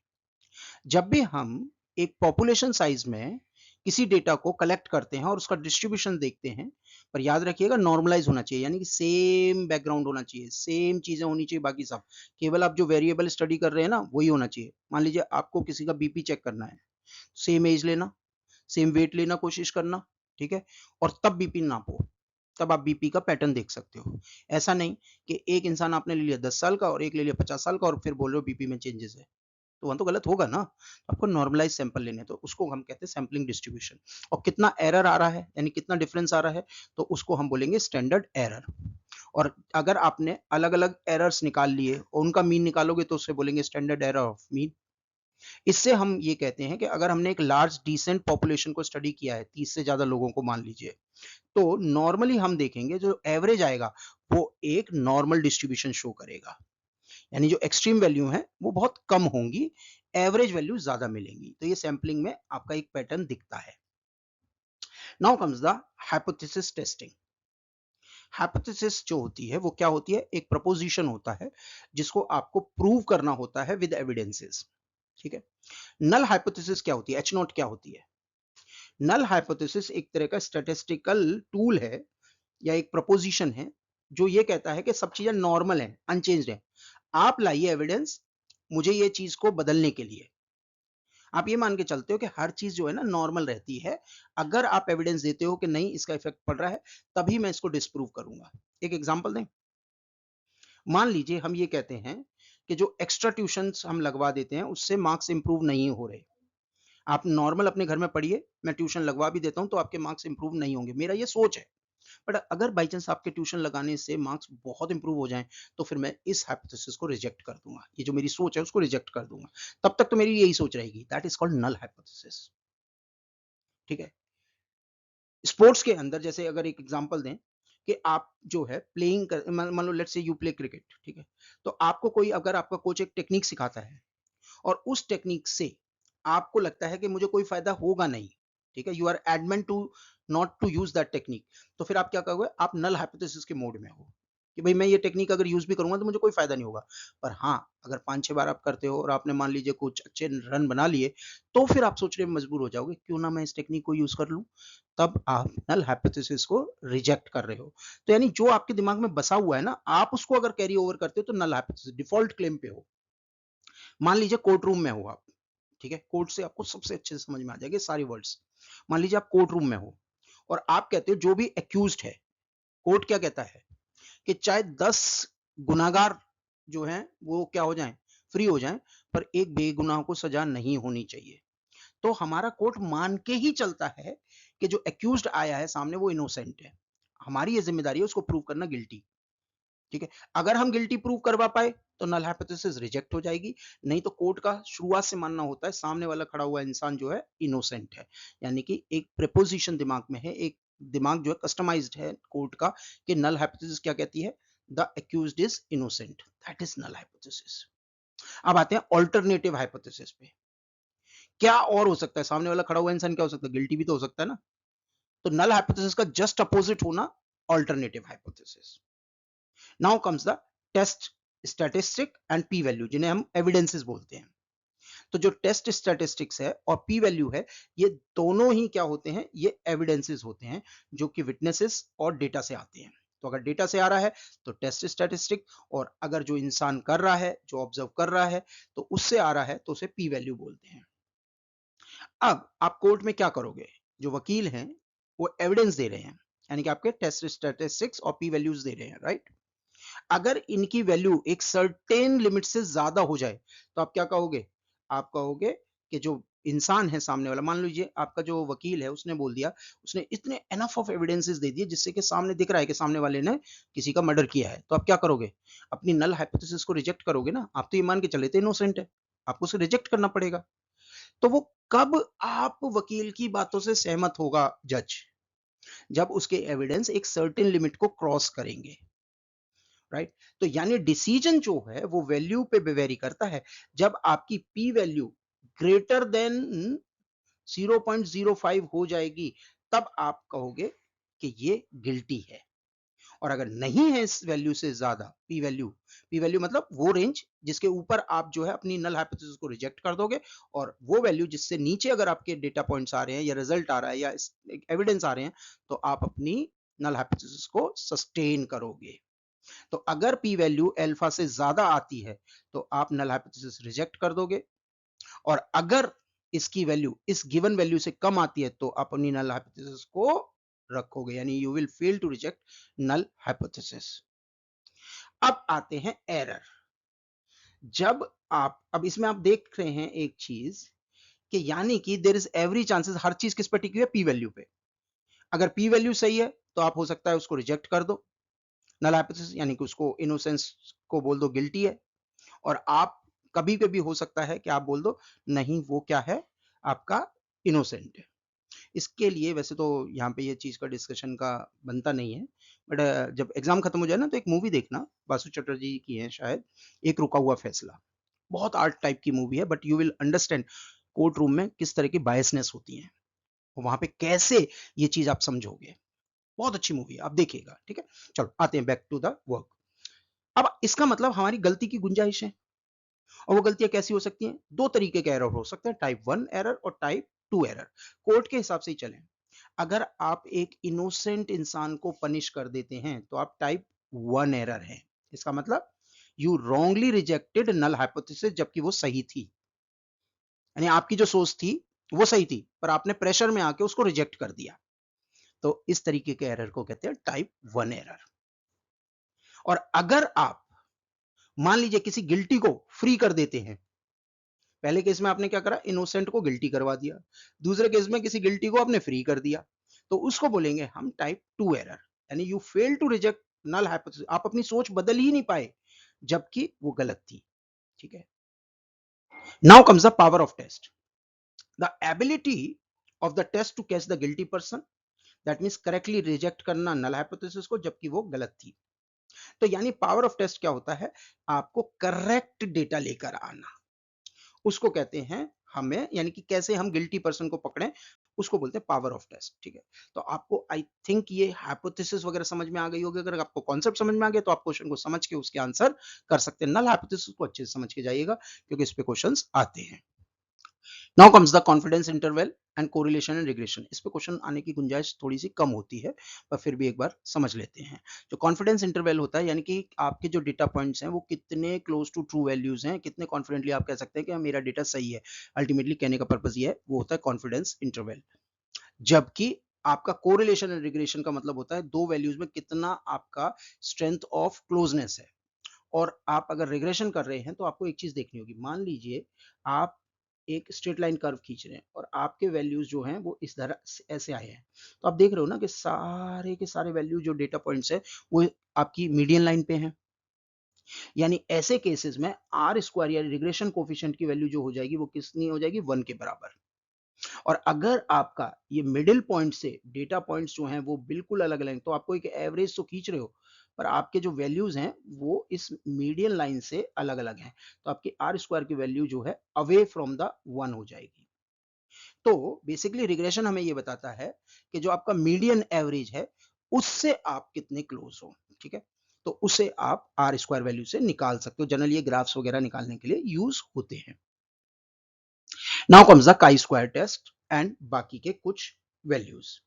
जब भी हम एक पॉपुलेशन साइज में किसी डेटा को कलेक्ट करते हैं और उसका डिस्ट्रीब्यूशन देखते हैं, पर याद रखिएगा नॉर्मलाइज होना चाहिए, यानी कि सेम बैकग्राउंड होना चाहिए, सेम चीजें होनी चाहिए, बाकी सब केवल आप जो वेरिएबल स्टडी कर रहे हैं ना वही होना चाहिए। मान लीजिए आपको किसी का बीपी चेक करना है, सेम एज लेना, सेम वेट लेना कोशिश करना, ठीक है, और तब बीपी नापो, तब आप बीपी का पैटर्न देख सकते हो। ऐसा नहीं कि एक इंसान आपने ले लिया 10 साल का और एक ले लिया 50 साल का और फिर बोल रहे हो बीपी में चेंजेस है, तो वहां तो गलत होगा ना। तो आपको नॉर्मलाइज सैंपल लेने, तो उसको हम कहते हैं सैम्पलिंग डिस्ट्रीब्यूशन। और कितना एरर आ रहा है यानी कितना डिफरेंस आ रहा है, तो उसको हम बोलेंगे स्टैंडर्ड एरर। और अगर आपने अलग अलग एरर्स निकाल लिए और उनका मीन निकालोगे तो उससे बोलेंगे स्टैंडर्ड एरर ऑफ मीन। इससे हम ये कहते हैं कि अगर हमने एक लार्ज डिसेंट पॉपुलेशन को स्टडी किया है, 30 से ज्यादा लोगों को मान लीजिए, तो नॉर्मली हम देखेंगे जो एवरेज आएगा वो एक नॉर्मल डिस्ट्रीब्यूशन शो करेगा। यानी जो एक्सट्रीम वैल्यू है वो बहुत कम होंगी, एवरेज वैल्यू ज्यादा मिलेंगी। तो ये सैंपलिंग में आपका एक पैटर्न दिखता है। Now comes the hypothesis testing. Hypothesis जो होती है वो क्या होती है, एक प्रपोजिशन होता है जिसको आपको प्रूव करना होता है विद एविडेंसेस। ठीक है, नल हाइपोथेसिस क्या होती है, एच नॉट क्या होती है। नल हाइपोथेसिस एक तरह का स्टैटिस्टिकल टूल है या एक प्रपोजिशन है जो ये कहता है कि सब चीजें नॉर्मल हैं, अनचेंज्ड हैं, आप लाइए एविडेंस मुझे ये चीज को बदलने के लिए। आप ये मान के चलते हो कि हर चीज जो है ना नॉर्मल रहती है। अगर आप एविडेंस देते हो कि नहीं इसका इफेक्ट पड़ रहा है, तभी मैं इसको डिस्प्रूव करूंगा। एक एग्जांपल दें। मान लीजिए हम ये कहते हैं कि जो एक्स्ट्रा ट्यूशंस हम लगवा देते हैं उससे मार्क्स इंप्रूव नहीं हो रहे। आप नॉर्मल अपने घर में पढ़िए, मैं ट्यूशन लगवा भी देता हूं तो आपके मार्क्स इंप्रूव नहीं होंगे, मेरा ये सोच है। बट अगर बाई चांस आपके ट्यूशन लगाने से मार्क्स बहुत इंप्रूव हो जाएं, तो फिर मैं इस हाइपोथेसिस को रिजेक्ट कर दूंगा, ये जो मेरी सोच है उसको रिजेक्ट कर दूंगा। तब तक तो मेरी यही सोच रहेगी, that is called null hypothesis. ठीक है। स्पोर्ट्स के अंदर जैसे अगर एक एग्जांपल दें कि आप जो है प्लेइंग कर, मान लो let's say you play cricket, ठीक है। तो आपको कोई, अगर आपका कोच एक टेक्निक सिखाता है और उस टेक्निक से आपको लगता है कि मुझे कोई फायदा होगा नहीं, ठीक है, you are adamant to not to use that technique, तो फिर आप क्या करोगे, आप नल हाइपोथेसिस के मोड में हो कि भाई मैं ये टेक्निक अगर यूज भी करूंगा तो मुझे कोई फायदा नहीं होगा। पर हाँ, अगर 5-6 बार आप करते हो और आपने मान लीजिए कुछ अच्छे रन बना लिए, तो फिर आप सोचने में मजबूर हो जाओगे क्यों ना मैं इस टेक्निक को यूज कर लूं। तब आप नल हाइपोथेसिस को रिजेक्ट कर रहे हो। तो यानी जो आपके दिमाग में बसा हुआ है ना, आप उसको अगर कैरी ओवर करते हो तो नल हाइपोथेसिस डिफॉल्ट क्लेम पे हो। मान लीजिए कोर्ट रूम में हो आप, ठीक है, कोर्ट से आपको सबसे अच्छे से समझ में आ जाएंगे सारी वर्ड्स। मान लीजिए आप कोर्ट रूम में हो और आप कहते हो जो भी एक्यूज्ड है, कोर्ट क्या कहता है कि चाहे 10 गुनाहगार जो हैं वो क्या हो जाएं, फ्री हो जाएं, पर एक बेगुनाह को सजा नहीं होनी चाहिए। तो हमारा कोर्ट मान के ही चलता है कि जो एक्यूज्ड आया है सामने वो इनोसेंट है। हमारी ये जिम्मेदारी है उसको प्रूव करना गिल्टी। ठीक है। अगर हम गिल्टी प्रूव करवा पाए तो नल हाइपोथेसिस रिजेक्ट हो जाएगी। नहीं तो कोर्ट का शुरुआत से मानना होता है सामने वाला खड़ा हुआ इंसान जो है इनोसेंट है। यानी कि एक प्रेपोजिशन दिमाग में है, एक दिमाग जो है कस्टमाइज्ड है कोर्ट का, कि नल हाइपोथेसिस क्या कहती है, the accused is innocent, that is null hypothesis. अब आते हैं ऑल्टरनेटिव हाइपोथेसिस पे। क्या और हो सकता है, सामने वाला खड़ा हुआ इंसान क्या हो सकता है, गिल्टी भी तो हो सकता है ना। तो नल हाइपोथेसिस का जस्ट अपोजिट होना alternative hypothesis. Now comes the test statistic and P value, जिन्हें हम एविडेंसेस बोलते हैं। तो जो टेस्ट स्टैटिस्टिक्स है और पी वैल्यू है, ये दोनों ही क्या होते हैं, ये एविडेंसेस होते हैं जो कि विटनेसेस और डेटा से आते हैं। तो अगर डेटा से आ रहा है तो टेस्ट स्टैटिस्टिक, और अगर जो इंसान कर रहा है, जो ऑब्जर्व कर रहा है, तो उससे आ रहा है तो उसे पी वैल्यू बोलते हैं। अब आप कोर्ट में क्या करोगे, जो वकील हैं वो एविडेंस दे रहे हैं, यानी कि आपके टेस्ट स्टैटिस्टिक्स और पी वैल्यूज दे रहे हैं, राइट। अगर इनकी वैल्यू एक सर्टेन लिमिट से ज्यादा हो जाए तो आप क्या कहोगे, आप कहोगे कि जो इंसान है सामने वाला, मान लीजिए आपका जो वकील है उसने बोल दिया, उसने इतने एनफ ऑफ एविडेंसेस दे दिए जिससे कि सामने दिख रहा है कि सामने वाले ने किसी का मर्डर किया है, तो आप क्या करोगे, अपनी नल हाइपोथेसिस को रिजेक्ट करोगे ना। आप तो ये मान के चले थे इनोसेंट है, आपको उसे रिजेक्ट करना पड़ेगा। तो वो कब आप वकील की बातों से सहमत होगा जज, जब उसके एविडेंस एक सर्टेन लिमिट को क्रॉस करेंगे, राइट। तो यानी डिसीजन जो है वो वैल्यू पे वेरी करता है। जब आपकी पी वैल्यू ग्रेटर देन 0.05 हो जाएगी, तब आप कहोगे कि ये गिल्टी है। और अगर नहीं है इस वैल्यू से ज्यादा, पी वैल्यू मतलब वो रेंज जिसके ऊपर आप जो है अपनी नल हाइपोथेसिस को रिजेक्ट कर दोगे, और वो वैल्यू जिससे नीचे अगर आपके डेटा पॉइंट्स आ रहे हैं या रिजल्ट आ रहा है या एविडेंस आ रहे हैं, तो आप अपनी नल हाइपोथेसिस को सस्टेन करोगे। तो अगर पी वैल्यू अल्फा से ज्यादा आती है तो आप नल हाइपोथेसिस रिजेक्ट कर दोगे, और अगर इसकी वैल्यू इस गिवन वैल्यू से कम आती है तो आप अपनी नल हाइपोथेसिस को रखोगे, यानी you will fail to reject null hypothesis. अब आते हैं एरर। जब आप, अब इसमें आप देख रहे हैं एक चीज कि यानी कि देयर इज एवरी चांसेस, हर चीज किस पर टिकी है, पी वैल्यू पे। अगर पी वैल्यू सही है तो आप हो सकता है उसको रिजेक्ट कर दो, नल हाइपोथेसिस, यानी कि उसको इनोसेंस को बोल दो गिल्टी है। और आप कभी कभी हो सकता है कि आप बोल दो नहीं वो क्या है, आपका इनोसेंट है। इसके लिए वैसे तो यहाँ पे ये चीज का डिस्कशन का बनता नहीं है, बट जब एग्जाम खत्म हो जाए ना तो एक मूवी देखना, बासु चटर्जी की है शायद, एक रुका हुआ फैसला। बहुत आर्ट टाइप की मूवी है, but you will understand court room में किस तरह की बायसनेस होती है, वहां पे कैसे ये चीज आप समझोगे। बहुत अच्छी मूवी है, आप देखिएगा, ठीक है। चलो आते हैं बैक टू द वर्क। अब इसका मतलब हमारी गलती की गुंजाइश है, और वो गलतियां कैसी हो सकती हैं, दो तरीके के एरर हो सकते हैं, टाइप 1 एरर और टाइप 2 एरर। कोर्ट के हिसाब से ही चलें। अगर आप एक इनोसेंट इंसान को पनिश कर देते हैं तो आप टाइप 1 एरर हैं। इसका मतलब you wrongly rejected null hypothesis जबकि वो सही थी। यानी आपकी जो सोच थी वो सही थी, पर आपने प्रेशर में आके उसको रिजेक्ट कर दिया। तो इस तरीके के एरर को कहते हैं टाइप 1 एरर। और अगर आप मान लीजिए किसी गिल्टी को फ्री कर देते हैं, पहले केस में आपने क्या करा, इनोसेंट को गिल्टी करवा दिया, दूसरे केस में किसी गिल्टी को आपने फ्री कर दिया, तो उसको बोलेंगे हम टाइप 2 एरर। यानी you fail to reject null hypothesis, आप अपनी सोच बदल ही नहीं पाए जबकि वो गलत थी। ठीक है, now comes the power of test, the ability of the test to catch the guilty person, that means correctly reject करना नल हाइपोथेसिस को जबकि वो गलत थी। तो यानी पावर ऑफ टेस्ट क्या होता है, आपको करेक्ट डेटा लेकर आना, उसको कहते हैं हमें, यानी कि कैसे हम गिल्टी पर्सन को पकड़ें, उसको बोलते हैं पावर ऑफ टेस्ट। ठीक है, तो आपको आई थिंक ये हाइपोथेसिस वगैरह समझ में आ गई होगी। अगर आपको कॉन्सेप्ट समझ में आ गया तो आप क्वेश्चन को समझ के उसके आंसर कर सकते हैं। नल हाइपोथेसिस को अच्छे से समझ के जाइएगा क्योंकि इस पे क्वेश्चंस आते हैं। Now comes the confidence interval and correlation and regression. इस पे क्वेश्चन आने की गुंजाइश थोड़ी सी कम होती है, पर फिर भी एक बार समझ लेते हैं। जो कॉन्फिडेंस इंटरवल होता है, यानी कि आपके जो डेटा पॉइंट्स हैं वो कितने क्लोज टू ट्रू वैल्यूज हैं, कितने कॉन्फिडेंटली आप कह सकते हैं कि मेरा डेटा सही है। अल्टीमेटली कहने का पर्पज ये है, वो होता है कॉन्फिडेंस इंटरवल। जबकि आपका कोरिलेशन एंड रिग्रेशन का मतलब होता है दो वैल्यूज में कितना आपका स्ट्रेंथ ऑफ क्लोजनेस है। और आप अगर रिग्रेशन कर रहे हैं तो आपको एक चीज देखनी होगी, मान लीजिए आप एक स्ट्रेट लाइन कर्व खींच रहे हैं और आपके वैल्यूज जो हैं वो इस तरह ऐसे आए हैं, तो आप देख रहे हो ना कि सारे के सारे वैल्यू जो डेटा पॉइंट्स है वो आपकी मीडियन लाइन पे हैं। यानी ऐसे केसेस में आर स्क्वायर या रिग्रेशन कोफिशिएंट की वैल्यू जो हो जाएगी वो कितनी हो जाएगी, 1 के बराबर। और अगर आपका ये मिडिल पॉइंट से डेटा पॉइंट्स जो हैं वो बिल्कुल अलग अलग, तो आपको एक एवरेज तो खींच रहे हो पर आपके जो वैल्यूज हैं वो इस मीडियन लाइन से अलग अलग हैं, तो आपकी आर स्क्वायर की वैल्यू जो है अवे फ्रॉम द 1 हो जाएगी। तो बेसिकली रिग्रेशन हमें ये बताता है कि जो आपका मीडियन एवरेज है उससे आप कितने क्लोज हो। ठीक है, तो उसे आप आर स्क्वायर वैल्यू से निकाल सकते हो। जनरली ये ग्राफ्स वगैरह निकालने के लिए यूज होते हैं। Now comes the chi square test and बाकी के कुछ वैल्यूज।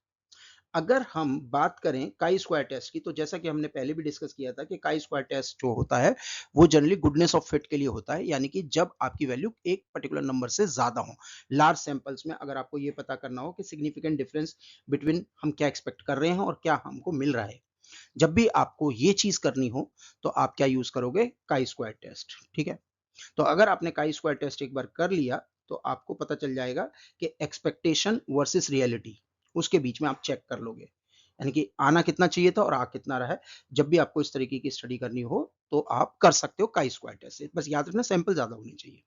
अगर हम बात करें काई स्क्वायर टेस्ट की, तो जैसा कि हमने पहले भी डिस्कस किया था कि काई स्क्वायर टेस्ट जो होता है वो जनरली गुडनेस ऑफ फिट के लिए होता है, यानी कि जब आपकी वैल्यू एक पर्टिकुलर नंबर से ज्यादा हो, लार्ज सैंपल्स में अगर आपको ये पता करना हो कि सिग्निफिकेंट डिफरेंस बिटवीन हम क्या एक्सपेक्ट कर रहे हैं और क्या हमको मिल रहा है, जब भी आपको ये चीज करनी हो तो आप क्या यूज करोगे, काई स्क्वायर टेस्ट। ठीक है, तो अगर आपने काई स्क्वायर टेस्ट एक बार कर लिया तो आपको पता चल जाएगा कि एक्सपेक्टेशन वर्सेस रियलिटी, उसके बीच में आप चेक कर लोगे, यानी कि आना कितना चाहिए था और आ कितना रहा है। जब भी आपको इस तरीके की स्टडी करनी हो तो आप कर सकते हो काई स्क्वायर टेस्ट से, बस याद रखना सैंपल ज्यादा होनी चाहिए।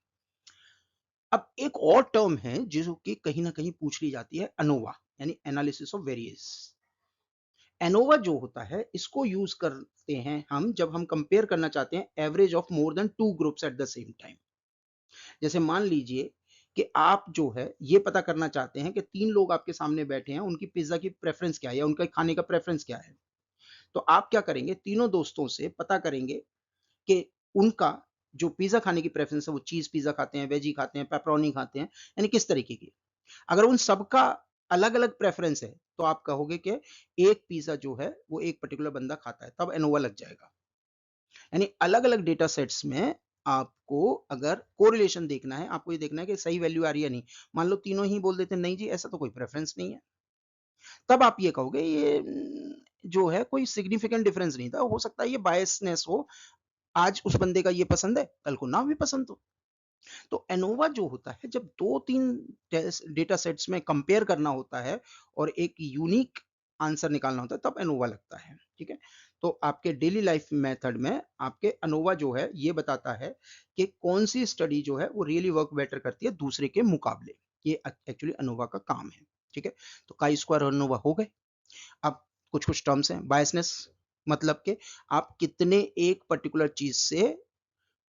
अब एक और टर्म है जो कि कहीं ना कहीं पूछ ली जाती है, अनोवा, यानी एनालिसिस ऑफ वेरिएंस। एनोवा जो होता है इसको यूज करते हैं हम जब हम कंपेयर करना चाहते हैं average of more than two groups at the same time. जैसे मान लीजिए कि आप जो है ये पता करना चाहते हैं कि 3 लोग आपके सामने बैठे हैं, उनकी पिज्जा की प्रेफरेंस क्या है या उनका खाने का प्रेफरेंस क्या है। तो आप क्या करेंगे, तीनों दोस्तों से पता करेंगे कि उनका जो पिज्जा खाने की प्रेफरेंस है वो चीज पिज्जा खाते हैं, वेजी खाते हैं, पेपरोनी खाते हैं, यानी किस तरीके की। अगर उन सबका अलग अलग प्रेफरेंस है तो आप कहोगे कि एक पिज्जा जो है वो एक पर्टिकुलर बंदा खाता है, तब एनोवा लग जाएगा। यानी अलग अलग डेटा सेट्स में आपको अगर कोरिलेशन देखना है, आपको ये देखना है कि सही वैल्यू आ रही है नहीं। मान लो तीनों ही बोल देते हैं नहीं जी ऐसा तो कोई प्रेफरेंस नहीं है, तब आप ये कहोगे ये जो है कोई सिग्निफिकेंट डिफरेंस नहीं था, हो सकता है ये बायसनेस हो, आज उस बंदे का ये पसंद है कल को ना भी पसंद हो। तो एनोवा जो होता है जब दो तीन डेटा सेट्स में कंपेयर करना होता है और एक यूनिक आंसर निकालना होता है तब एनोवा लगता है। ठीक है, तो आपके डेली लाइफ मेथड में आपके अनोवा जो है ये बताता है कि कौन सी स्टडी जो है वो रियली वर्क बेटर करती है दूसरे के मुकाबले। ये एक्चुअली अनोवा का काम है। ठीक है, तो काई स्क्वायर और अनोवा हो गए। अब कुछ कुछ टर्म्स हैं, बायसनेस मतलब कि आप कितने एक पर्टिकुलर चीज से,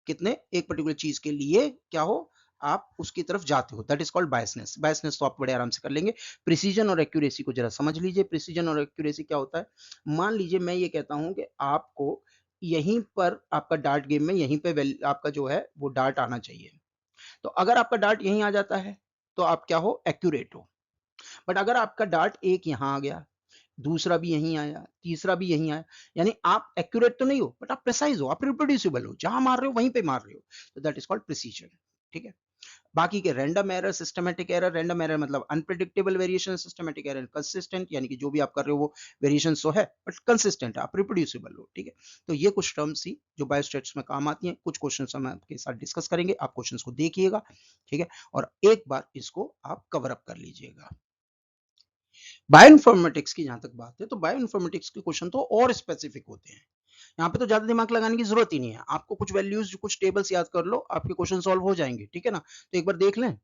कितने एक पर्टिकुलर चीज के लिए क्या हो, आप उसकी तरफ जाते हो, that is called biasness. Biasness तो आप बड़े आराम से कर लेंगे। प्रिसीजन और एक्यूरेसी को जरा समझ लीजिए। प्रिसीजन और एक्यूरेसी क्या होता है, मान लीजिए मैं ये कहता हूं कि आपको यहीं पर आपका डार्ट गेम में यहीं पे आपका जो है वो डार्ट आना चाहिए, तो अगर आपका डार्ट यहीं आ जाता है तो आप क्या हो, एक्यूरेट हो। बट अगर आपका डार्ट एक यहां आ गया, दूसरा भी यहीं आया, तीसरा भी यहीं आया, यानी आप एक्यूरेट तो नहीं हो बट आप प्रिसाइज हो, आप रिप्रोड्यूसिबल हो, जहां मार रहे हो वहीं पे मार रहे हो, तो दैट इज कॉल्ड प्रिसीजन। ठीक है, बाकी के random error, systematic error, random error मतलब unpredictable variation, systematic error consistent, यानी कि जो भी आप कर रहे हो वो वेरिएशन तो है बट कंसिस्टेंट है, आप रिप्रोड्यूसिबल हो, ठीक है। तो ये कुछ टर्म्स थी जो बायोस्टैट्स में काम आती हैं। कुछ क्वेश्चंस हम आपके साथ डिस्कस करेंगे, आप क्वेश्चंस को देखिएगा, ठीक है, और एक बार इसको आप कवर अप कर लीजिएगा। बायोइन्फॉर्मेटिक्स की जहां तक बात है, तो बायोइन्फॉर्मेटिक्स के क्वेश्चन तो और स्पेसिफिक होते हैं। यहाँ पे तो ज्यादा दिमाग लगाने की जरूरत ही नहीं है, आपको कुछ वैल्यूज, कुछ टेबल्स याद कर लो, आपके क्वेश्चन सॉल्व हो जाएंगे, ठीक है ना। तो एक बार देख लें।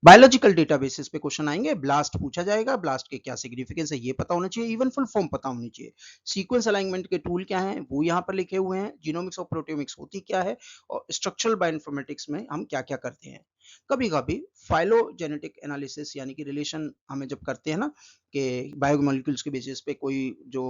बायोलॉजिकल डेटाबेसिस पे क्वेश्चन आएंगे, ब्लास्ट पूछा जाएगा, ब्लास्ट के क्या सिग्निफिकेंस है ये पता होना चाहिए, इवन फुल फॉर्म पता होनी चाहिए। सीक्वेंस अलाइनमेंट के टूल क्या हैं वो यहाँ पर लिखे हुए हैं, जीनोमिक्स और प्रोटियोमिक्स होती क्या है, और स्ट्रक्चरल बायोइन्फॉर्मेटिक्स में हम क्या क्या करते हैं। कभी कभी फाइलोजेनेटिक एनालिसिस यानी कि रिलेशन हमें जब करते हैं ना, कि बायोमोलिक्यूल्स के बेसिस पे कोई जो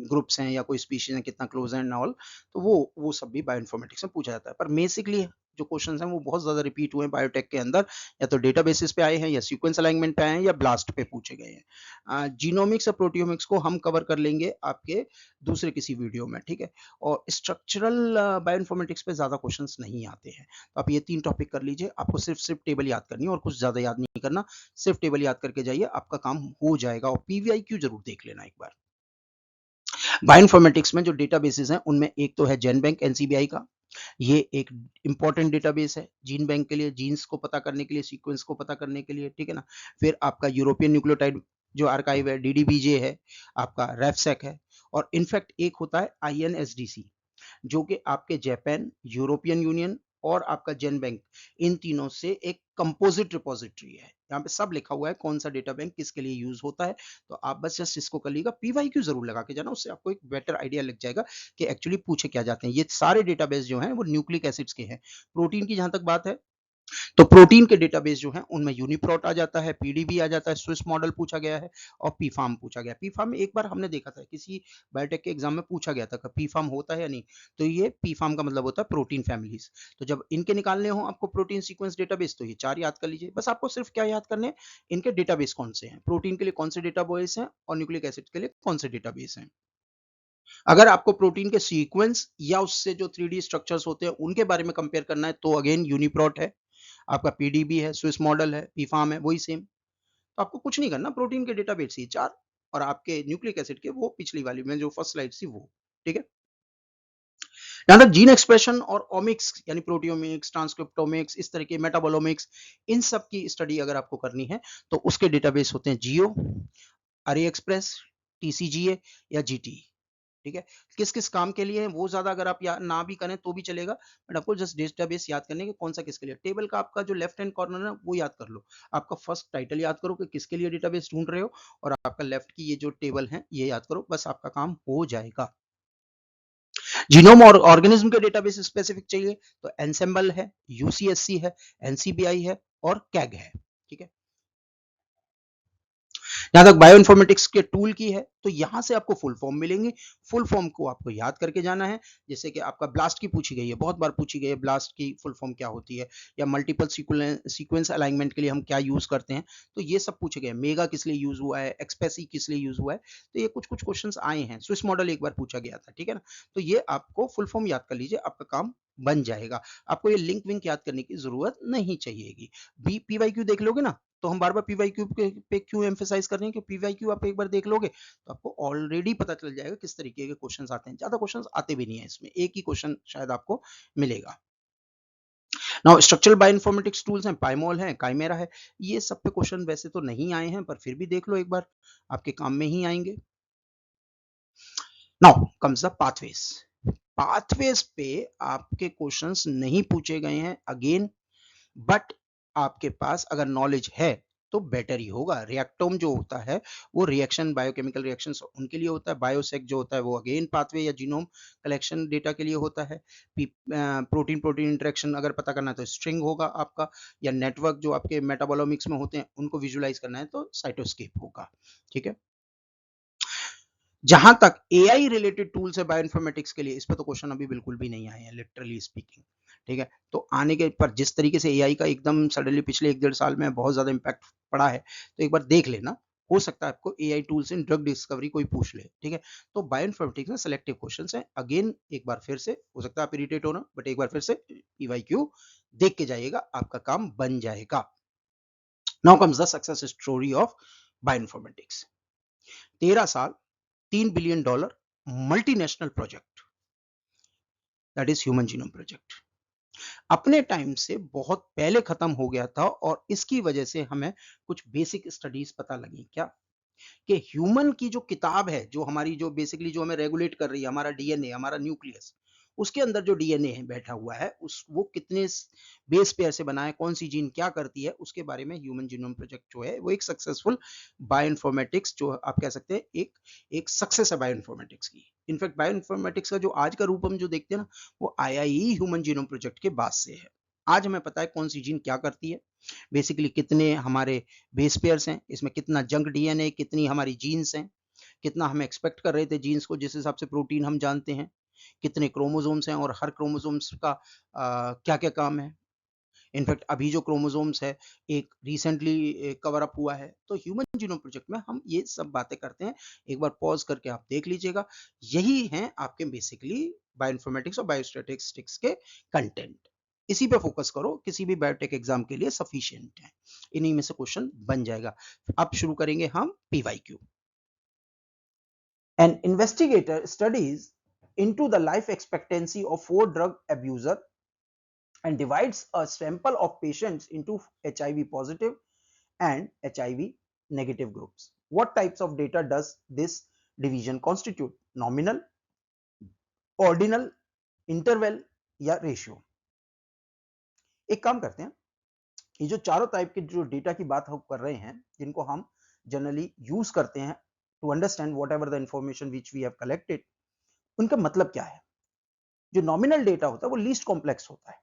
ग्रुप्स हैं या कोई स्पीशीज हैं कितना क्लोज है एंड ऑल, तो वो सब भी बायोइन्फॉर्मेटिक्स में पूछा जाता है। पर बेसिकली जो क्वेश्चंस हैं वो बहुत ज्यादा रिपीट हुए हैं बायोटेक के अंदर, या तो डेटाबेसिस पे आए हैं, या सीक्वेंस अलाइनमेंट पे आए हैं, या ब्लास्ट पे पूछे गए हैं। जीनोमिक्स और प्रोटियोमिक्स को हम कवर कर लेंगे आपके दूसरे किसी वीडियो में, ठीक है। और स्ट्रक्चरल बायोइन्फॉर्मेटिक्स पे ज्यादा क्वेश्चंस नहीं आते हैं। तो आप ये 3 टॉपिक कर लीजिए, आपको सिर्फ टेबल याद करनी है और कुछ ज्यादा याद नहीं करना, सिर्फ टेबल याद करके जाइए, आपका काम हो जाएगा। और पीवीआईक्यू जरूर देख लेना एक बार। बायोइन्फॉर्मेटिक्स में जो डेटाबेसेस हैं उनमें एक तो है जेनबैंक एनसीबीआई का, ये एक इंपॉर्टेंट डेटाबेस है जीन बैंक के लिए, जीन्स को पता करने के लिए, सीक्वेंस को पता करने के लिए, ठीक है ना। फिर आपका यूरोपियन न्यूक्लियोटाइड जो आर्काइव है, डीडीबीजे है, आपका रेफसेक है, और इनफैक्ट एक होता है आईएनएसडीसी, जो कि आपके जापान, यूरोपियन यूनियन और आपका जेन बैंक, इन तीनों से एक कंपोजिट रिपोजिटरी है। यहाँ पे सब लिखा हुआ है कौन सा डेटा बैंक किसके लिए यूज होता है। तो आप बस जस्ट इसको कर लीजिएगा, पीवाईक्यू जरूर लगा के जाना, उससे आपको एक बेटर आइडिया लग जाएगा कि एक्चुअली पूछे क्या जाते हैं। ये सारे डेटाबेस जो हैं वो न्यूक्लिक एसिड्स के हैं। प्रोटीन की जहां तक बात है, तो प्रोटीन के डेटाबेस जो है उनमें यूनिप्रोट आ जाता है, पीडीबी आ जाता है, स्विस मॉडल पूछा गया है, और पीफार्म पूछा गया। पीफार्म एक बार हमने देखा था किसी बायोटेक के एग्जाम में, पूछा गया था कि पीफार्म होता है या नहीं। तो ये पीफार्म का मतलब होता है प्रोटीन फैमिलीज। तो जब इनके निकालने हो आपको प्रोटीन सीक्वेंस डेटाबेस, तो ये 4 याद कर लीजिए। बस आपको सिर्फ क्या याद करने हैं, इनके डेटाबेस कौन से हैं, प्रोटीन के लिए कौन से डेटाबेस हैं, और न्यूक्लिक एसिड के लिए कौन से डेटाबेस हैं। अगर आपको प्रोटीन के सीक्वेंस या उससे जो 3D स्ट्रक्चर्स होते हैं उनके बारे में कंपेयर करना है, तो अगेन यूनिप्रोट है, आपका पीडीबी है, स्विस मॉडल है, पीफार्म है, वही सेम। तो आपको कुछ नहीं करना, प्रोटीन के डेटाबेस ही 4, और आपके न्यूक्लिक एसिड के वो पिछली वाली में जो फर्स्ट स्लाइड थी वो, ठीक है। जहां तक जीन एक्सप्रेशन और ओमिक्स यानी प्रोटियोमिक्स, ट्रांसक्रिप्टोमिक्स, इस तरह के मेटाबोलोमिक्स, इन सब की स्टडी अगर आपको करनी है तो उसके डेटाबेस होते हैं जियो, अरे एक्सप्रेस, टीसीजीए या जीटी, ठीक है। किस किस काम के लिए है वो ज्यादा अगर आप ना भी करें तो भी चलेगा, बट आपको जस्ट डेटाबेस याद करने के कौन सा किसके लिए। टेबल का आपका जो लेफ्ट हैंड कॉर्नर है वो याद कर लो, आपका फर्स्ट टाइटल याद करो कि किसके लिए डेटाबेस ढूंढ रहे हो, और आपका लेफ्ट की ये जो टेबल है ये याद करो, बस आपका काम हो जाएगा। जीनोम और ऑर्गेनिज्म के डेटाबेस स्पेसिफिक चाहिए तो एनसेम्बल है, यूसीएससी है, एनसीबीआई है, और कैग है, ठीक है। जहां तक बायोइन्फॉर्मेटिक्स के टूल की है, तो यहां से आपको फुल फॉर्म मिलेंगे, फुल फॉर्म को आपको याद करके जाना है। जैसे कि आपका ब्लास्ट की पूछी गई है, बहुत बार पूछी गई है, ब्लास्ट की फुल फॉर्म क्या होती है, या मल्टीपल सीक्वेंस अलाइनमेंट के लिए हम क्या यूज करते हैं, तो ये सब पूछे गए। मेगा किस लिए यूज हुआ है, एक्सपेसी किस लिए यूज हुआ है, तो ये कुछ कुछ क्वेश्चंस आए हैं। स्विस मॉडल एक बार पूछा गया था, ठीक है ना। तो ये आपको फुल फॉर्म याद कर लीजिए, आपका काम बन जाएगा। आपको ये लिंक विंक याद करने की जरूरत नहीं चाहिएगी। पीवाईक्यू देख लोगे ना, तो हम बार बार पीवाईक्यू पे क्यों एम्फेसाइज कर रहे हैं कि पीवाईक्यू आप एक बार देख लोगे तो आपको ऑलरेडी पता चल जाएगा किस तरीके के क्वेश्चंस आते हैं। ज्यादा क्वेश्चंस आते भी नहीं है इसमें, एक ही क्वेश्चन शायद आपको मिलेगा। नाउ स्ट्रक्चरल बायोइन्फॉर्मेटिक्स टूल्स हैं, पाइमोल है, काइमेरा है, ये सब पे क्वेश्चन वैसे तो नहीं आए हैं, पर फिर भी देख लो एक बार, आपके काम में ही आएंगे। Now comes the pathways. Pathways पे आपके क्वेश्चंस नहीं पूछे गए हैं अगेन, बट आपके पास अगर नॉलेज है तो बेटर ही होगा। रिएक्टोम जो होता है वो रिएक्शन, बायोकेमिकल रिएक्शंस उनके लिए होता है। बायोसेक जो होता है वो अगेन पाथवे या जीनोम कलेक्शन डेटा के लिए होता है। प्रोटीन प्रोटीन इंटरेक्शन अगर पता करना है तो स्ट्रिंग होगा आपका, या नेटवर्क जो आपके मेटाबोलोमिक्स में होते हैं उनको विजुलाइज करना है तो साइटोस्केप होगा, ठीक है। जहां तक एआई रिलेटेड टूल्स है बायोइन्फॉर्मेटिक्स के लिए, इस पर तो क्वेश्चन अभी बिल्कुल भी नहीं आए हैं लिटरली स्पीकिंग, ठीक है। तो आने के पर जिस तरीके से एआई का एकदम सडनली पिछले 1-1.5 साल में बहुत ज्यादा इम्पैक्ट पड़ा है, तो एक बार देख लेना, हो सकता है आपको AI tools in drug discovery कोई पूछ ले, ठीक है। तो बायोइन्फॉर्मेटिक्स में सिलेक्टिव क्वेश्चंस हैं, अगेन एक बार फिर से हो सकता है आप इरिटेट हो ना, बट एक बार फिर से पीवाईक्यू देख के जाइएगा, आपका काम बन जाएगा। Now comes the success story of bioinformatics. 13 साल, $3 billion multinational project, that is human genome project, अपने टाइम से बहुत पहले खत्म हो गया था। और इसकी वजह से हमें कुछ बेसिक स्टडीज पता लगी क्या, कि ह्यूमन की जो किताब है, जो हमारी जो बेसिकली जो हमें रेगुलेट कर रही है, हमारा डीएनए, हमारा न्यूक्लियस, उसके अंदर जो डीएनए है बैठा हुआ है, उस वो कितने बेस पेयर से बना है, कौन सी जीन क्या करती है, उसके बारे में ह्यूमन जीनोम प्रोजेक्ट जो है वो एक सक्सेसफुल बायोइन्फॉर्मेटिक्स, जो आप कह सकते हैं एक एक सक्सेस है बायोइन्फॉर्मेटिक्स की। इनफैक्ट बायोइन्फॉर्मेटिक्स का जो आज का रूप हम जो देखते हैं ना, वो आया ही ह्यूमन जीनोम प्रोजेक्ट के बाद से है। आज हमें पता है कौन सी जीन क्या करती है, बेसिकली कितने हमारे बेस पेयर्स हैं, इसमें कितना जंक डीएनए, कितनी हमारी जीन्स हैं, कितना हम एक्सपेक्ट कर रहे थे जीन्स को, जिस हिसाब से प्रोटीन हम जानते हैं, कितने क्रोमोसोम्स हैं और हर क्रोमोसोम्स का क्या क्या काम है। इनफैक्ट अभी जो क्रोमोसोम्स है एक रिसेंटली कवर अप हुआ है। तो ह्यूमन जीनोम प्रोजेक्ट में हम ये सब बातें करते हैं। एक बार पॉज करके आप देख लीजिएगा, यही हैं आपके बेसिकली बायोइन्फॉर्मेटिक्स और बायोस्टैटिस्टिक्स के कंटेंट। इसी पे फोकस करो, किसी भी बायोटेक एग्जाम के लिए सफिशिएंट है, इन्हीं में से क्वेश्चन बन जाएगा। अब शुरू करेंगे हम PYQ. An investigator studies into the life expectancy of 4 drug abuser and divides a sample of patients into HIV positive and HIV negative groups. What types of data does this division constitute? Nominal, ordinal, interval या ratio? एक काम करते हैं, ये जो चारों type के जो डेटा की बात हम कर रहे हैं, जिनको हम जनरली यूज करते हैं to understand whatever the information which we have collected, उनका मतलब क्या है। जो नॉमिनल डेटा होता है वो लीस्ट कॉम्प्लेक्स होता है,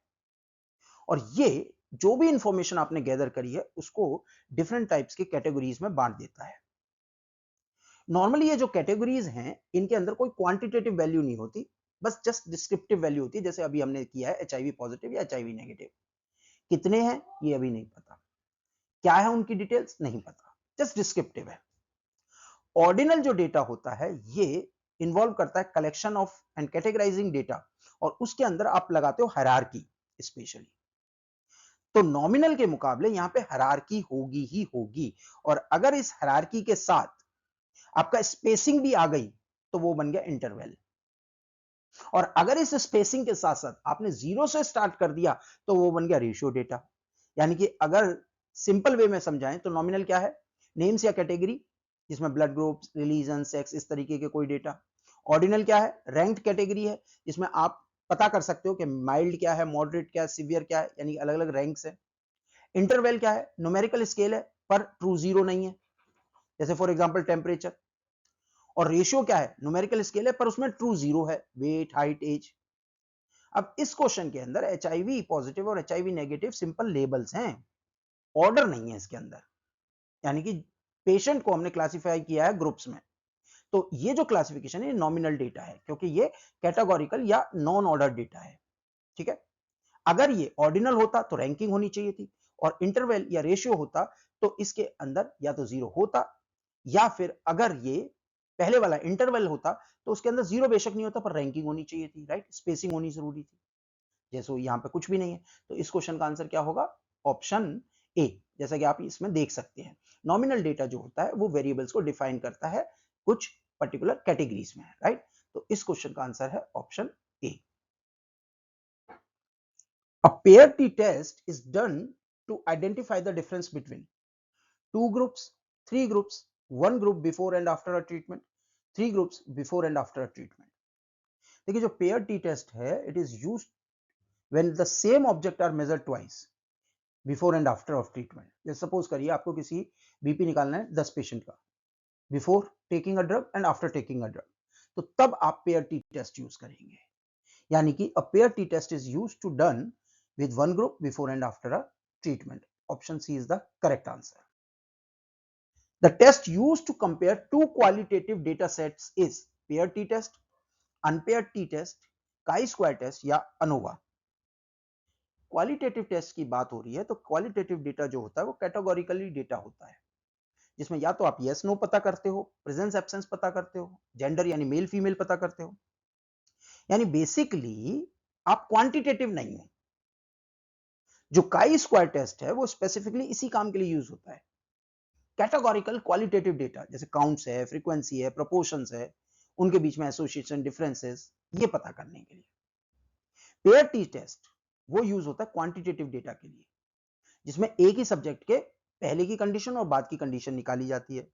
और ये जो भी इंफॉर्मेशन आपने गैदर करी है उसको डिफरेंट टाइप्स के कैटेगरीज में बांट देता है। नॉर्मली ये जो कैटेगरीज हैं इनके अंदर कोई क्वांटिटेटिव वैल्यू नहीं होती, बस जस्ट डिस्क्रिप्टिव वैल्यू होती है। जैसे अभी हमने किया है एचआईवी पॉजिटिव या एचआईवी नेगेटिव, कितने हैं ये अभी नहीं पता, क्या है उनकी डिटेल्स नहीं पता, जस्ट डिस्क्रिप्टिव है। ऑर्डिनल जो डेटा होता है ये इन्वॉल्व करता है collection of and categorising data, और उसके अंदर आप लगाते हो हायरार्की स्पेशली। तो नॉमिनल के मुकाबले यहां पे हायरार्की होगी ही होगी, और अगर इस हायरार्की के साथ आपका स्पेसिंग भी आ गई तो वो बन गया इंटरवल। और अगर इस स्पेसिंग के साथ साथ आपने जीरो से स्टार्ट कर दिया तो वो बन गया रेशियो डेटा। यानी कि अगर सिंपल वे में समझाएं तो नॉमिनल क्या है, नेम्स या कैटेगरी जिसमें ब्लड ग्रुप, रिलीजन, सेक्स, इस तरीके के कोई डेटा। ऑर्डिनल क्या है, रैंक्ड कैटेगरी है जिसमें आप पता कर सकते हो कि माइल्ड क्या है, मॉडरेट क्या है, सिवियर क्या है, यानी अलग अलग रैंक्स है। इंटरवल क्या है, न्यूमेरिकल स्केल है पर ट्रू जीरो नहीं है, जैसे फॉर एग्जांपल टेम्परेचर। और रेशियो क्या है, न्यूमेरिकल स्केल है पर उसमें ट्रू जीरो है, वेट, हाइट, एज। अब इस क्वेश्चन के अंदर एचआईवी पॉजिटिव और एचआईवी नेगेटिव सिंपल लेबल्स हैं, ऑर्डर नहीं है इसके अंदर। यानी कि पेशेंट को हमने क्लासिफाई किया है ग्रुप्स में। तो ये जो क्लासिफिकेशन है नॉमिनल डेटा है, क्योंकि ये कैटेगोरिकल या नॉन ऑर्डर डेटा है। ठीक है, अगर ये ऑर्डिनल होता तो रैंकिंग होनी चाहिए थी, और इंटरवल या रेशियो होता तो इसके अंदर या तो जीरो होता, या फिर अगर ये पहले वाला इंटरवल होता तो उसके अंदर जीरो बेशक नहीं होता पर रैंकिंग होनी चाहिए थी, राइट, स्पेसिंग होनी जरूरी थी। जैसे यहाँ पे कुछ भी नहीं है, तो इस क्वेश्चन का आंसर क्या होगा, ऑप्शन ए। जैसा कि आप इसमें देख सकते हैं, नॉमिनल डेटा जो होता है वो वेरिएबल्स को डिफाइन करता है कुछ पर्टिकुलर कैटेगरीज में, राइट। तो इस क्वेश्चन का आंसर है option A. A pair T test is done to identify the difference between two groups, three groups, one group before and after a treatment, three groups before and after a treatment. देखिए जो pair T test है it is used when the same object are measured twice before and after of treatment. जैसे suppose करिए आपको किसी BP निकालना है 10 patient का, before taking a drug and after taking a drug, तो तब आप पेयर टी टेस्ट यूज करेंगे। यानी कि a pair t test is used to done with one group before and after a treatment. Option C is the correct answer. The test used to compare two qualitative data sets is pair t test, unpaired t test, chi-square test या ANOVA. Qualitative test की बात हो रही है तो qualitative data जो होता है वो कैटेगोरिकली डेटा होता है, जिसमें या तो आप यस नो पता करते हो, प्रेजेंस एब्सेंस पता करते हो, जेंडर यानी मेल फीमेल पता करते हो। यानी बेसिकली आप क्वांटिटेटिव नहीं हो, जो काई स्क्वायर टेस्ट है वो स्पेसिफिकली इसी काम के लिए यूज होता है, कैटेगोरिकल क्वालिटेटिव डेटा जैसे काउंट्स है, फ्रीक्वेंसी है, प्रोपोर्शंस है, उनके बीच में एसोसिएशन, डिफरेंसेस, ये पता करने के लिए। पेयर टी टेस्ट वो यूज होता है क्वांटिटेटिव डेटा के लिए, जिसमें एक ही सब्जेक्ट के पहले की कंडीशन और बाद की कंडीशन निकाली जाती है।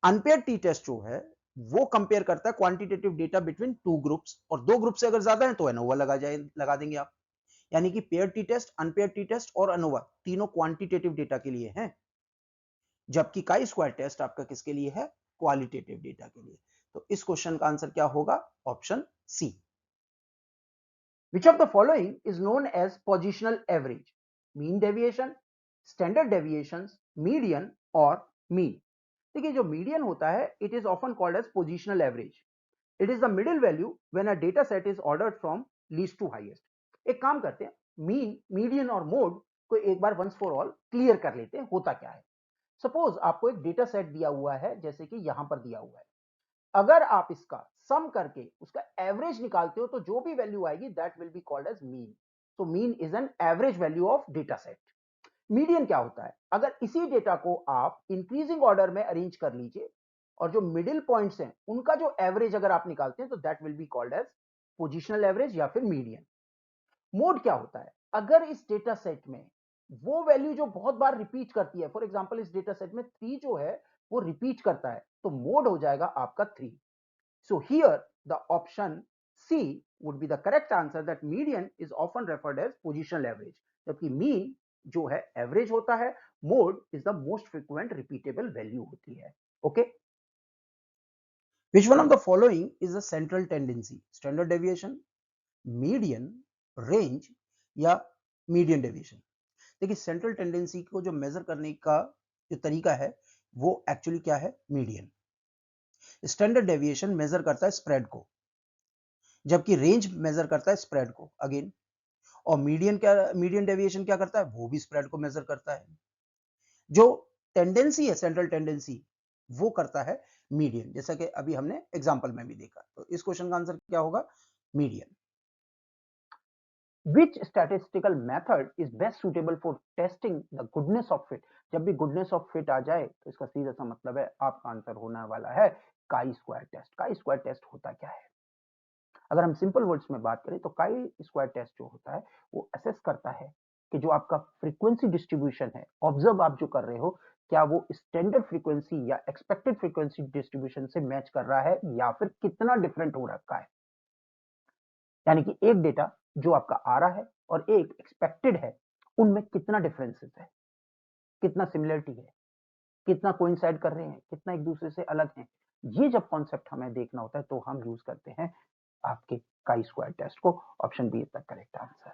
अनपेयर टी टेस्ट जो है वो कंपेयर करता है quantitative data between two groups, और दो ग्रुप से अगर ज्यादा है तो एनोवा लगा देंगे आप। यानी कि pair T test, unpair T test और एनोवा तीनों क्वांटिटेटिव डेटा के लिए हैं, जबकि काई स्क्वायर टेस्ट आपका किसके लिए है? क्वालिटेटिव डेटा के लिए। तो इस क्वेश्चन का आंसर क्या होगा? Option C. Which of the following is known as positional average? Mean deviation, standard deviations, median or mean? देखिए जो मीडियन होता है it is often called as positional average. It is the middle value when a data set is ordered from least to highest. एक काम करते हैं, mean, median और mode को एक बार वंस फॉर ऑल क्लियर कर लेते हैं, होता क्या है। सपोज आपको एक डेटा सेट दिया हुआ है, जैसे कि यहां पर दिया हुआ है, अगर आप इसका सम करके उसका एवरेज निकालते हो तो जो भी वैल्यू आएगी that will be called as mean. तो mean is an average value of data set. Median क्या होता है? अगर इसी डेटा को आप इंक्रीजिंग ऑर्डर में अरेंज कर लीजिए और जो मिडिल पॉइंट्स हैं उनका जो एवरेज अगर आप निकालते हैं तो that will be called as positional average या फिर मीडियन। मोड क्या होता है? अगर इस डेटा सेट में वो वैल्यू जो बहुत बार रिपीट करती है, फॉर एग्जांपल इस डेटा सेट में 3 जो है वो रिपीट करता है, तो मोड हो जाएगा आपका 3। So here the option C would be the correct answer, that median is often referred as positional average, जबकि mean जो है एवरेज होता है, mode is the most frequent repeatable value होती है। Okay? Which one of the following is a central tendency? Standard deviation, median, range या median deviation? देखिए central tendency को जो मेजर करने का जो तरीका है वो एक्चुअली क्या है? मीडियन। स्टैंडर्ड डेविएशन मेजर करता है स्प्रेड को, जबकि रेंज मेजर करता है स्प्रेड को अगेन, और मीडियन डेविएशन क्या करता है? वो भी स्प्रेड को मेजर करता है। जो टेंडेंसी है, सेंट्रल टेंडेंसी, वो करता है मीडियन, जैसा कि अभी हमने एग्जांपल में भी देखा। तो इस क्वेश्चन का आंसर क्या होगा? Median. Which statistical method is best suitable for testing the goodness of fit? जब भी goodness of fit आ जाए तो इसका सीधा सा मतलब है आपका आंसर होने वाला है chi square test. Chi square test होता क्या है? अगर हम सिंपल वर्ड्स में बात करें तो काई स्क्वायर टेस्ट जो होता है वो असेस करता है कि जो आपका फ्रीक्वेंसी डिस्ट्रीब्यूशन है, ऑब्जर्व आप जो कर रहे हो, क्या वो स्टैंडर्ड फ्रीक्वेंसी या एक्सपेक्टेड फ्रीक्वेंसी डिस्ट्रीब्यूशन से मैच कर रहा है या फिर कितना डिफरेंट हो रखा है। यानी कि एक डेटा जो आपका आ रहा है और एक एक्सपेक्टेड है, उनमें कितना डिफरेंसेस है, कितना सिमिलरिटी है, कितना कोइंसाइड कर रहे हैं, कितना एक दूसरे से अलग हैं। ये जब कॉन्सेप्ट हमें देखना होता है तो हम यूज करते हैं आपके काई स्क्वायर टेस्ट को। Option B is the correct answer.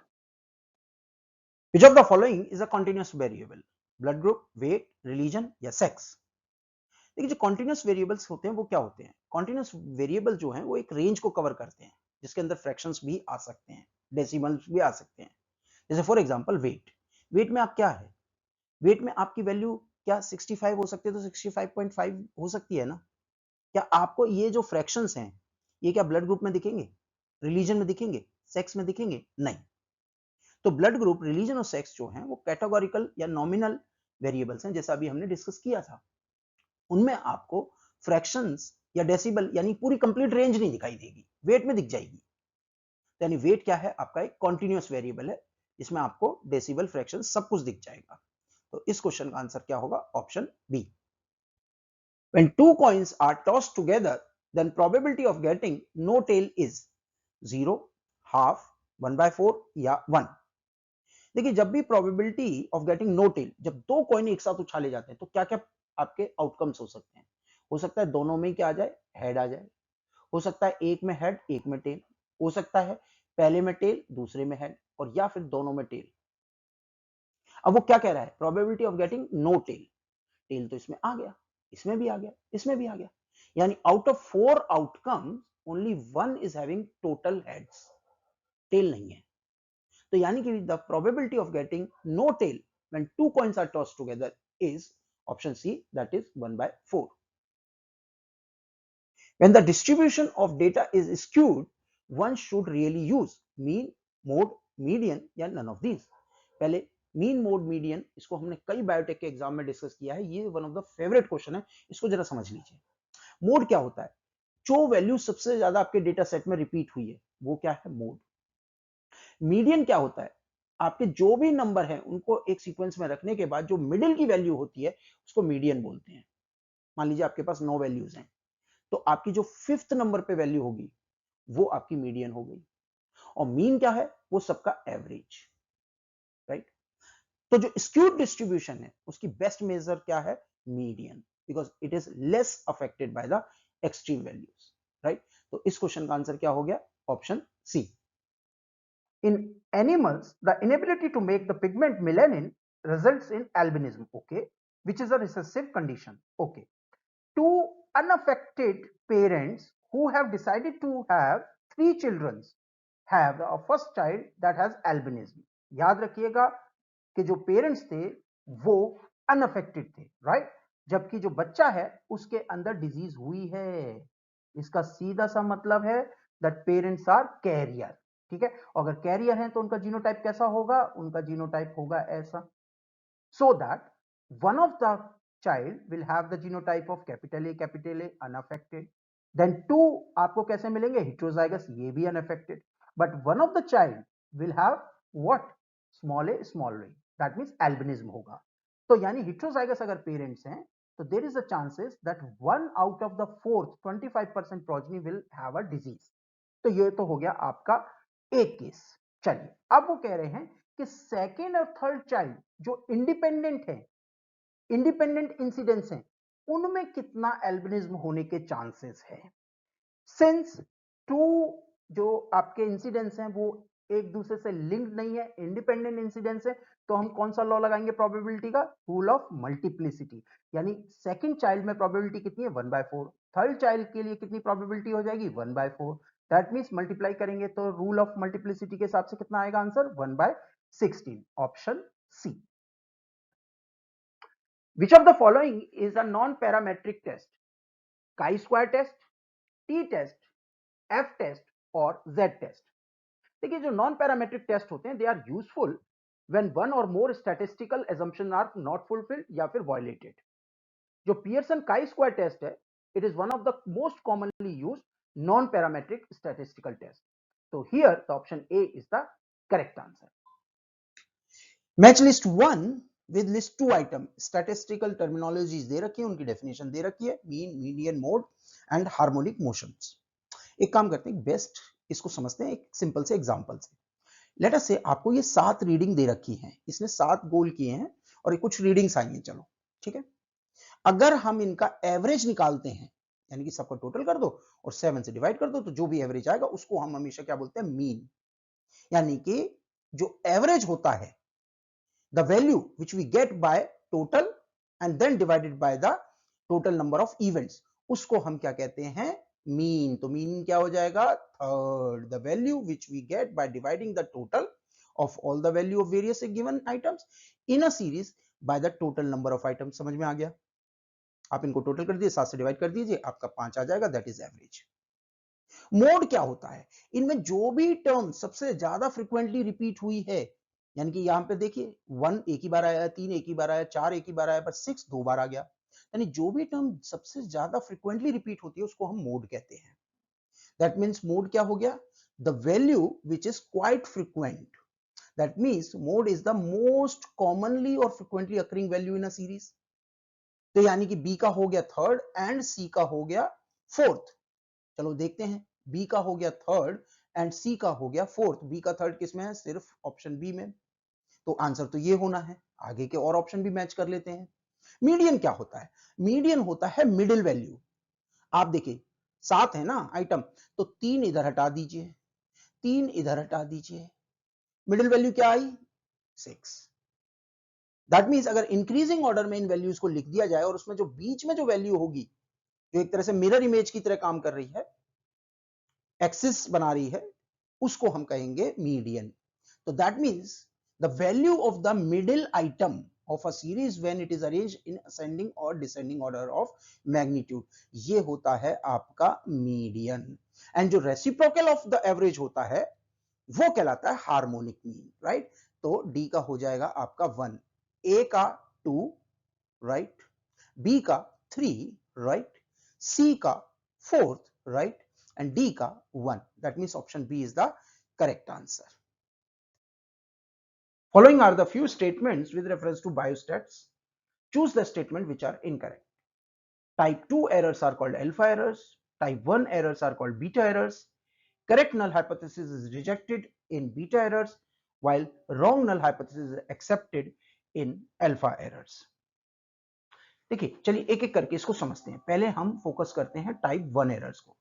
Which of the following is a continuous variable? Blood group, weight, religion या सेक्स? देखिए जो कॉन्टिन्यूस वेरिएबल्स होते हैं वो क्या होते हैं? कॉन्टिन्यूस वेरिएबल जो हैं वो एक रेंज को कवर करते हैं, जिसके अंदर फ्रैक्शंस भी आ सकते हैं, डेसिमल्स भी आ सकते हैं। जैसे फॉर एग्जांपल वेट, वेट में आप क्या है? वेट में आपकी वैल्यू क्या 65 हो सकती है तो 65.5 हो सकती है ना। क्या आपको ये जो फ्रैक्शंस हैं ये क्या ब्लड ग्रुप में दिखेंगे, रिलीजन में दिखेंगे, सेक्स में दिखेंगे? नहीं। तो ब्लड ग्रुप, रिलीजन और सेक्स जो हैं वो कैटेगोरिकल या नॉमिनल वेरिएबल्स हैं, जैसा अभी हमने डिस्कस किया था। उनमें आपको फ्रैक्शंस या डेसिबल यानी पूरी कंप्लीट रेंज नहीं दिखाई देगी, वेट में दिख जाएगी। यानी वेट क्या है? आपका एक कॉन्टिन्यूस वेरिएबल है, जिसमें आपको डेसिबल, फ्रैक्शन सब कुछ दिख जाएगा। तो इस क्वेश्चन का आंसर क्या होगा? Option B. When two coins are tossed together, then probability of getting no tail is 0, half, 1/4 या 1। देखिए जब भी probability of getting no tail, जब दो कॉइन एक साथ उछाले जाते हैं तो क्या क्या आपके आउटकम्स हो सकते हैं? हो सकता है दोनों में क्या आ जाए? हेड आ जाए। हो सकता है एक में हेड एक में टेल। हो सकता है पहले में टेल दूसरे में हेड, और या फिर दोनों में टेल। अब वो क्या कह रहा है? Probability of getting no tail. Tail तो इसमें आ गया, इसमें भी आ गया, इसमें भी आ गया। यानी out of 4 outcomes only 1 is having total heads, tail नहीं है। तो यानी कि the probability of getting no tail when two coins are tossed together is option C, that is 1/4। When the distribution of data is skewed, one should really use mean, mode, median या none of these। पहले mean mode median, इसको हमने कई biotech के exam में discuss किया है, ये one of the favourite question है, इसको जरा समझ लीजिए। मोड क्या होता है? जो वैल्यू सबसे ज्यादा आपके डेटा सेट में रिपीट हुई है वो क्या है? मोड। मीडियन क्या होता है? आपके जो भी नंबर हैं उनको एक सीक्वेंस में रखने के बाद जो मिडिल की वैल्यू होती है उसको मीडियन बोलते हैं। मान लीजिए आपके पास 9 वैल्यूज हैं, तो आपकी जो फिफ्थ नंबर पे वैल्यू होगी वो आपकी मीडियन हो गई। और मीन क्या है? वो सबका एवरेज, राइट? तो जो स्क्यूड डिस्ट्रीब्यूशन है उसकी बेस्ट मेजर क्या है? Median, because it is less affected by the extreme values, right? तो इस क्वेश्चन का आंसर क्या हो गया? Option C. In animals, the inability to make the pigment melanin results in albinism, okay, which is a recessive condition, okay. Two unaffected parents who have decided to have 3 children have a first child that has albinism. याद रखिएगा कि जो parents थे वो unaffected थे, right? जबकि जो बच्चा है उसके अंदर डिजीज हुई है। इसका सीधा सा मतलब है दैट पेरेंट्स आर कैरियर, ठीक है? अगर कैरियर है तो उनका जीनोटाइप कैसा होगा? उनका जीनोटाइप होगा ऐसा। So that one of the child will have the genotype of capital A unaffected, then two आपको कैसे मिलेंगे? heterozygous, ये भी unaffected, but one of the child will have what? small a small a, that means albinism होगा। तो यानी heterozygous अगर parents हैं तो there is a chances that one out of the fourth 25% progeny will have a disease। तो ये तो हो गया आपका एक केस। चलिए अब वो कह रहे हैं कि सेकेंड और थर्ड चाइल्ड जो इंडिपेंडेंट है, इंडिपेंडेंट इंसिडेंस हैं, उनमें कितना एल्बिनिज्म होने के चांसेस है। सिंस टू जो आपके इंसिडेंस हैं वो एक दूसरे से लिंक्ड नहीं है, इंडिपेंडेंट इंसिडेंस है, तो हम कौन सा लॉ लगाएंगे प्रोबेबिलिटी का? Rule of multiplicity. यानी सेकंड चाइल्ड में प्रोबेबिलिटी कितनी है? 1/4। थर्ड चाइल्ड के लिए कितनी प्रोबेबिलिटी हो जाएगी? 1/4। दैट मीन्स मल्टीप्लाई करेंगे तो रूल ऑफ मल्टीप्लिसिटी के हिसाब से कितना आएगा answer? 1/16, option C. Which of the following is a non-parametric test? chi-square test, t-test, f-test और z-test? देखिए जो नॉन पैरामेट्रिक टेस्ट होते हैं they are useful when one or more statistical assumption are not fulfilled या फिर violated. जो Pearson chi square test है it is one of the most commonly used non parametric statistical test. तो here the option A is the correct answer. Match list 1 with list 2 item, statistical terminologies दे रखी है, उनकी definition दे रखी है, mean, median, mode and harmonic motions. एक काम करते हैं, बेस्ट इसको समझते हैं एक सिंपल से एग्जांपल से। लेट अस से आपको ये 7 रीडिंग दे रखी हैं, इसने 7 गोल किए हैं और ये कुछ रीडिंग्स आई हैं, चलो ठीक है। अगर हम इनका एवरेज निकालते हैं, यानी कि सबका टोटल कर दो और 7 से डिवाइड कर दो, तो जो भी एवरेज आएगा उसको हम हमेशा क्या बोलते हैं? मीन। यानी कि जो एवरेज होता है, the value which we get by total and then divided by the total number of events, उसको हम क्या कहते हैं? मीन। तो मीन क्या हो जाएगा? Third, the value which we get by dividing the total of all the value of various given items in a series by the total number of items। समझ में आ गया? आप इनको टोटल कर दीजिए, 7 से डिवाइड कर दीजिए, आपका 5 आ जाएगा, दैट इज एवरेज। मोड क्या होता है? इनमें जो भी टर्म सबसे ज्यादा फ्रिक्वेंटली रिपीट हुई है, यानी कि यहां पे देखिए 1 एक ही बार आया, 3 एक ही बार आया, 4 एक ही बार आया, पर 6 2 बार आ गया, यानी जो भी टर्म सबसे ज्यादा फ्रिक्वेंटली रिपीट होती है उसको हम मोड कहते हैं। दैट मीन्स मोड क्या हो गया? The value which is quite frequent, that means mode is the most commonly और frequently occurring value in a series. तो यानी कि बी का हो गया थर्ड एंड सी का हो गया फोर्थ। चलो देखते हैं, बी का हो गया थर्ड एंड सी का हो गया फोर्थ। बी का थर्ड किस में है? सिर्फ ऑप्शन बी में। तो आंसर तो ये होना है, आगे के और ऑप्शन भी मैच कर लेते हैं। मीडियन क्या होता है? मीडियन होता है मिडिल वैल्यू। आप देखिए 7 है ना आइटम, तो 3 इधर हटा दीजिए, 3 इधर हटा दीजिए, मिडिल वैल्यू क्या आई? 6। दैट मीन्स अगर इंक्रीजिंग ऑर्डर में इन वैल्यूज को लिख दिया जाए और उसमें जो बीच में जो वैल्यू होगी, जो एक तरह से मिरर इमेज की तरह काम कर रही है, एक्सिस बना रही है, उसको हम कहेंगे मीडियन। तो that means the value of the middle item of a series when it is arranged in ascending और डिसेंडिंग ऑर्डर ऑफ मैग्नीट्यूड, ये होता है आपका मीडियन। एंड जो रेसिप्रोकल ऑफ द एवरेज होता है वो कहलाता है हार्मोनिक मीन, राइट? तो डी का हो जाएगा आपका 1, ए का 2, राइट, बी का 3, राइट, सी का 4, राइट, and D का 1. That means option B is the correct answer. Following are the few statements with reference to biostats. Choose the statement which are incorrect. Type 2 errors are called alpha errors. Type 1 errors are called beta errors. Correct null hypothesis is rejected in beta errors, while wrong null hypothesis is accepted in alpha errors. देखिए, चलिए एक एक करके इसको समझते हैं. पहले हम फोकस करते हैं टाइप 1 एरर्स को.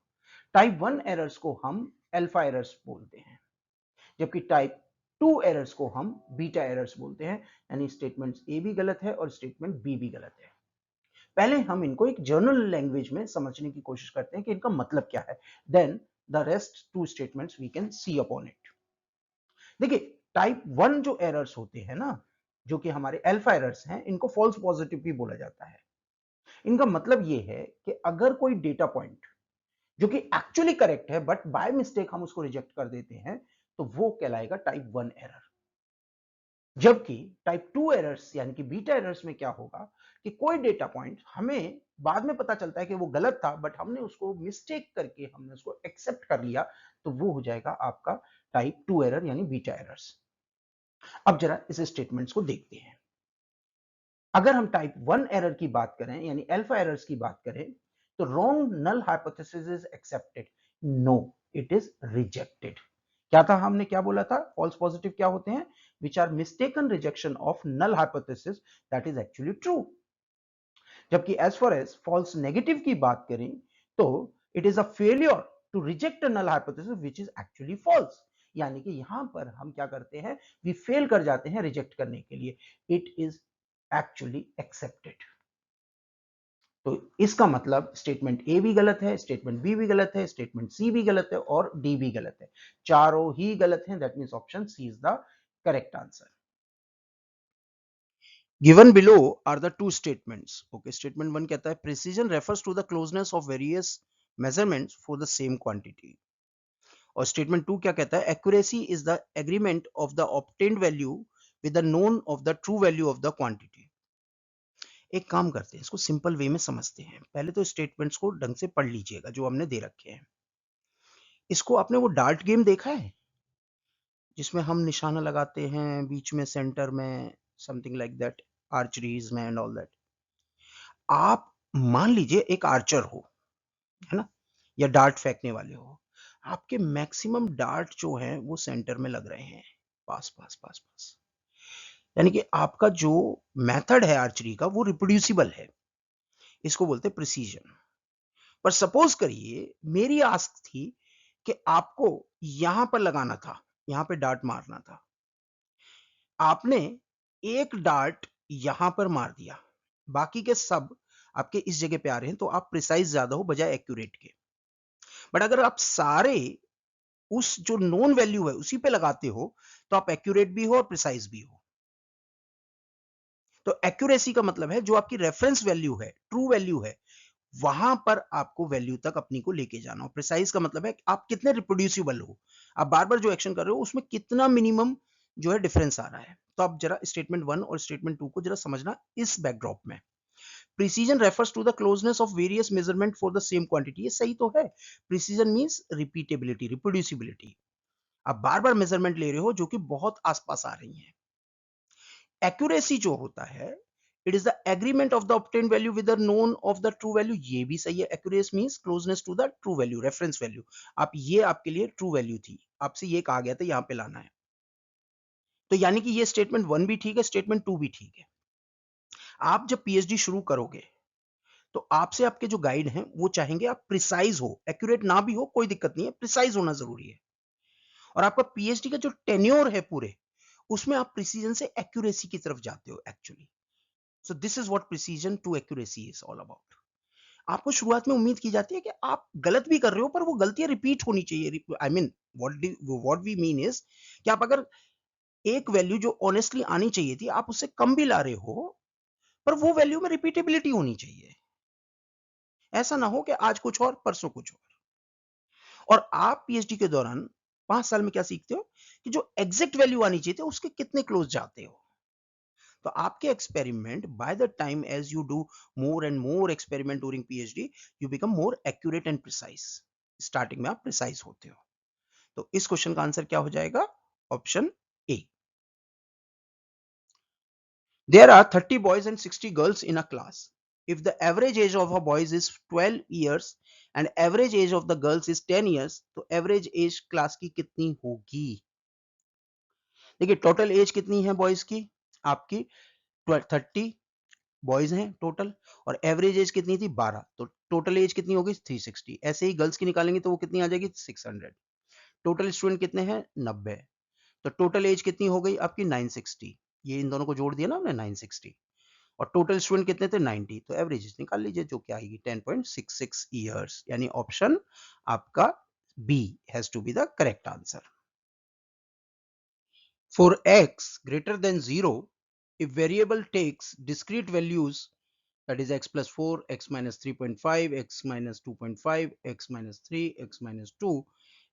टाइप 1 एरर्स को हम अल्फा एरर्स बोलते हैं, जबकि टाइप 2 एरर्स को हम बीटा एरर्स बोलते हैं. यानी स्टेटमेंट ए भी गलत है और स्टेटमेंट बी भी गलत है. पहले हम इनको एक जर्नल लैंग्वेज में समझने की कोशिश करते हैं कि इनका मतलब क्या है. Then the rest two statements we can see upon it. देखिए, टाइप 1 जो एरर्स होते हैं ना, जो कि हमारे अल्फा एरर्स हैं, इनको फॉल्स पॉजिटिव भी बोला जाता है. इनका मतलब ये है कि अगर कोई डेटा पॉइंट जो कि एक्चुअली करेक्ट है बट बाय मिस्टेक हम उसको रिजेक्ट कर देते हैं, तो वो कहलाएगा टाइप 1 एरर. जबकि टाइप 2 एरर्स यानी कि बीटा एरर्स में क्या होगा कि कोई डेटा पॉइंट हमें बाद में पता चलता है कि वो गलत था, बट हमने उसको मिस्टेक करके हमने उसको एक्सेप्ट कर लिया, तो वो हो जाएगा आपका टाइप 2 एरर यानी बीटा एरर्स. अब जरा इस स्टेटमेंट्स को देखते हैं. अगर हम टाइप 1 एरर की बात करें यानी अल्फा एरर्स की बात करें, तो wrong null hypothesis is accepted. No, it is rejected. क्या था, हमने क्या बोला था? फॉल्स पॉजिटिव क्या होते हैं? Which are mistaken rejection of null hypothesis that is actually true. जबकि as for as false negative की बात करें तो it is a failure to reject a null hypothesis which is actually false. यानी कि यहां पर हम क्या करते हैं, वी फेल कर जाते हैं रिजेक्ट करने के लिए. It is actually accepted. तो इसका मतलब स्टेटमेंट ए भी गलत है, स्टेटमेंट बी भी गलत है, स्टेटमेंट सी भी गलत है और डी भी गलत है. चारों ही गलत हैं. That means option C is the correct answer. Given below are the two statements. Okay, statement 1 कहता है precision refers to the closeness of various measurements for the same quantity. और statement 2 क्या कहता है? Accuracy is the agreement of the obtained value with the known of the true value of the quantity. एक काम करते हैं, इसको simple way में समझते हैं. पहले तो स्टेटमेंट्स को ढंग से पढ़ लीजिएगा जो हमने दे रखे हैं. इसको आपने वो डार्ट गेम देखा है जिसमें हम निशाना लगाते हैं बीच में सेंटर में, समथिंग लाइक दैट, आर्चरीज में एंड ऑल दैट. आप मान लीजिए एक आर्चर हो, है ना, या डार्ट फेंकने वाले हो. आपके मैक्सिमम डार्ट जो हैं वो सेंटर में लग रहे हैं, पास पास पास पास. यानी कि आपका जो मेथड है आर्चरी का वो रिप्रोड्यूसिबल है. इसको बोलते हैं प्रिसीजन. पर सपोज करिए मेरी आस्क थी कि आपको यहां पर लगाना था, यहां पे डार्ट मारना था. आपने एक डार्ट यहां पर मार दिया, बाकी के सब आपके इस जगह पे आ रहे हैं, तो आप प्रिसाइज ज्यादा हो बजाय एक्यूरेट के. बट अगर आप सारे उस जो नोन वैल्यू है उसी पे लगाते हो, तो आप एक्यूरेट भी हो और प्रिसाइज भी हो. तो एक्यूरेसी का मतलब है जो आपकी रेफरेंस वैल्यू है, ट्रू वैल्यू है, वहां पर आपको वैल्यू तक अपनी को लेके जाना हो. प्रिसाइज का मतलब है आप कितने रिप्रोड्यूसिबल हो, आप बार बार जो एक्शन कर रहे हो उसमें कितना मिनिमम जो है डिफरेंस आ रहा है. तो आप जरा स्टेटमेंट 1 और स्टेटमेंट 2 को जरा समझना इस बैकड्रॉप में. Precision refers to the closeness of various measurement for the same quantity. ये सही तो है. Precision means repeatability, reproducibility. आप बार बार मेजरमेंट ले रहे हो जो कि बहुत आसपास आ रही हैं. एक्यूरेसी जो होता है, it is the agreement of the obtained value with the known of the true value. ये भी सही है. Accuracy means closeness to the true value, reference value. आप ये आपके लिए ट्रू वैल्यू थी, आपसे ये कहा गया था यहां पे लाना है. तो यानी कि ये स्टेटमेंट 1 भी ठीक है, स्टेटमेंट 2 भी ठीक है. आप जब पीएचडी शुरू करोगे तो आपसे आपके जो गाइड हैं वो चाहेंगे आप प्रिसाइज हो. एक्यूरेट ना भी हो कोई दिक्कत नहीं है, प्रिसाइज होना जरूरी है. और आपका पीएचडी का जो टेन्योर है पूरे, उसमें आप प्रिसीजन से एक्यूरेसी की तरफ जाते हो actually. So this is what precision to accuracy is all about. आपको शुरुआत में उम्मीद की जाती है कि आप गलत भी कर रहे हो पर वो गलतियां रिपीट होनी चाहिए. I mean what we mean is कि आप अगर एक वैल्यू जो ऑनेस्टली आनी चाहिए थी आप उससे कम भी ला रहे हो, पर वो वैल्यू में रिपीटेबिलिटी होनी चाहिए. ऐसा ना हो कि आज कुछ और परसों कुछ और. और आप पीएचडी के दौरान 5 साल में क्या सीखते हो कि जो एग्जैक्ट वैल्यू आनी चाहिए थी उसके कितने क्लोज जाते हो। तो आपके experiment by the time as you do more and more experiment during PhD you become more accurate and precise. Starting में आप प्रिसाइज होते हो। तो इस क्वेश्चन का आंसर क्या हो जाएगा? Option A. There are 30 boys and 60 girls in a class. If the average age of a boys is 12 years and average age of the girls is 10 years, तो average age class की कितनी होगी? देखिए total as कितनी है boys की? आपकी 30 boys हैं टोटल, और एवरेज एज कितनी थी? 12, तो टोटल एज कितनी होगी? 360। ऐसे ही गर्ल्स की निकालेंगे तो वो कितनी आ जाएगी? 600। टोटल स्टूडेंट कितने हैं? 90। तो टोटल एज कितनी हो गई आपकी? 960। ये इन दोनों को जोड़ दिया ना हमने, 960। और टोटल स्टूडेंट कितने थे? 90। तो एवरेज निकाल लीजिए जो क्या आएगी 10.66 ईयर्स, यानी ऑप्शन आपका B has to be the correct answer. For x greater than 0, if variable takes discrete values, that is x plus 4, x minus 3.5, x minus 2.5, x minus 3, x minus 2,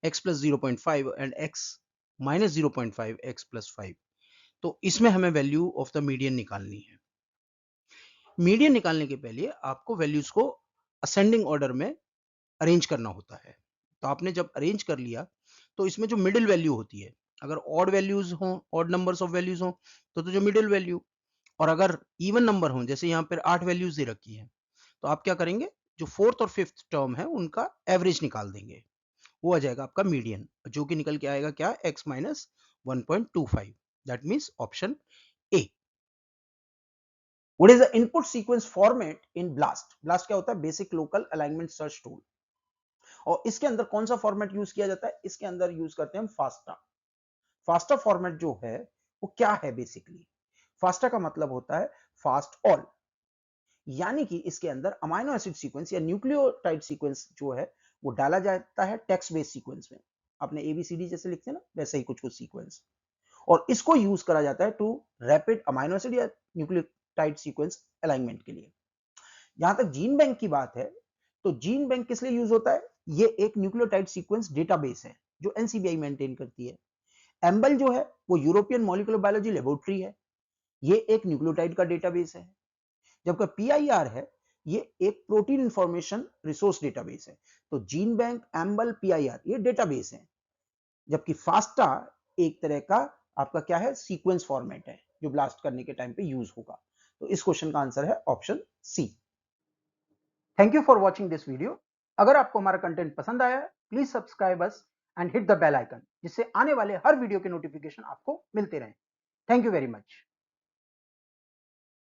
x plus 0.5 and x minus 0.5, x plus 5, तो इसमें हमें value of the median निकालनी है। Median निकालने के पहले आपको values को असेंडिंग ऑर्डर में अरेंज करना होता है। तो आपने जब अरेंज कर लिया तो इसमें जो मिडिल वैल्यू होती है, अगर ऑड वैल्यूज हो, ऑड नंबर्स ऑफ वैल्यूज हो तो जो मिडिल वैल्यू, और अगर इवन नंबर हो, जैसे यहाँ पर 8 वैल्यूज दे रखी है, तो आप क्या करेंगे? जो फोर्थ और फिफ्थ टर्म है उनका एवरेज निकाल देंगे, वो आ जाएगा आपका मीडियन, जो कि निकल के आएगा क्या? x minus 1.25। That means option A. What is the input sequence format in BLAST? BLAST क्या होता है? Basic local alignment search tool. और इसके अंदर कौन सा फॉर्मेट यूज किया जाता है? इसके अंदर यूज करते हैं हम फास्टा। फास्टा फॉर्मेट जो है वो क्या है? बेसिकली फास्टा का मतलब होता है फास्ट ऑल, यानी कि इसके अंदर अमाइनो एसिड सीक्वेंस या न्यूक्लियोटाइड सीक्वेंस जो है वो डाला जाता है टेक्स्ट बेस्ड सीक्वेंस में। आपने एबीसीडी जैसे लिखते हैं ना, वैसे ही कुछ कुछ सीक्वेंस, और इसको यूज करा जाता है टू रैपिड अमाइनो एसिड या न्यूक्लियोटाइड सीक्वेंस अलाइनमेंट के लिए। जहां तक जीन बैंक की बात है, तो जीन बैंक किस लिए यूज होता है? ये एक न्यूक्लियोटाइड सीक्वेंस डेटाबेस है जो एनसीबीआई मेंटेन करती है। एम्बल जो है वो यूरोपियन मॉलिक्यूलर बायोलॉजी लेबोरेटरी है, ये एक न्यूक्लियोटाइड का डेटाबेस है। जबकि पीआईआर है, ये एक प्रोटीन इंफॉर्मेशन रिसोर्स डेटाबेस है। तो जीन बैंक, एम्बल, पीआईआर ये डेटाबेस है, जबकि फास्टा एक तरह का आपका क्या है? सीक्वेंस फॉर्मेट है जो ब्लास्ट करने के टाइम पे यूज होगा। तो इस क्वेश्चन का आंसर है option C. Thank you for watching this video. अगर आपको हमारा कंटेंट पसंद आया please subscribe us and hit the bell icon, जिससे आने वाले हर वीडियो के नोटिफिकेशन आपको मिलते रहें। Thank you very much.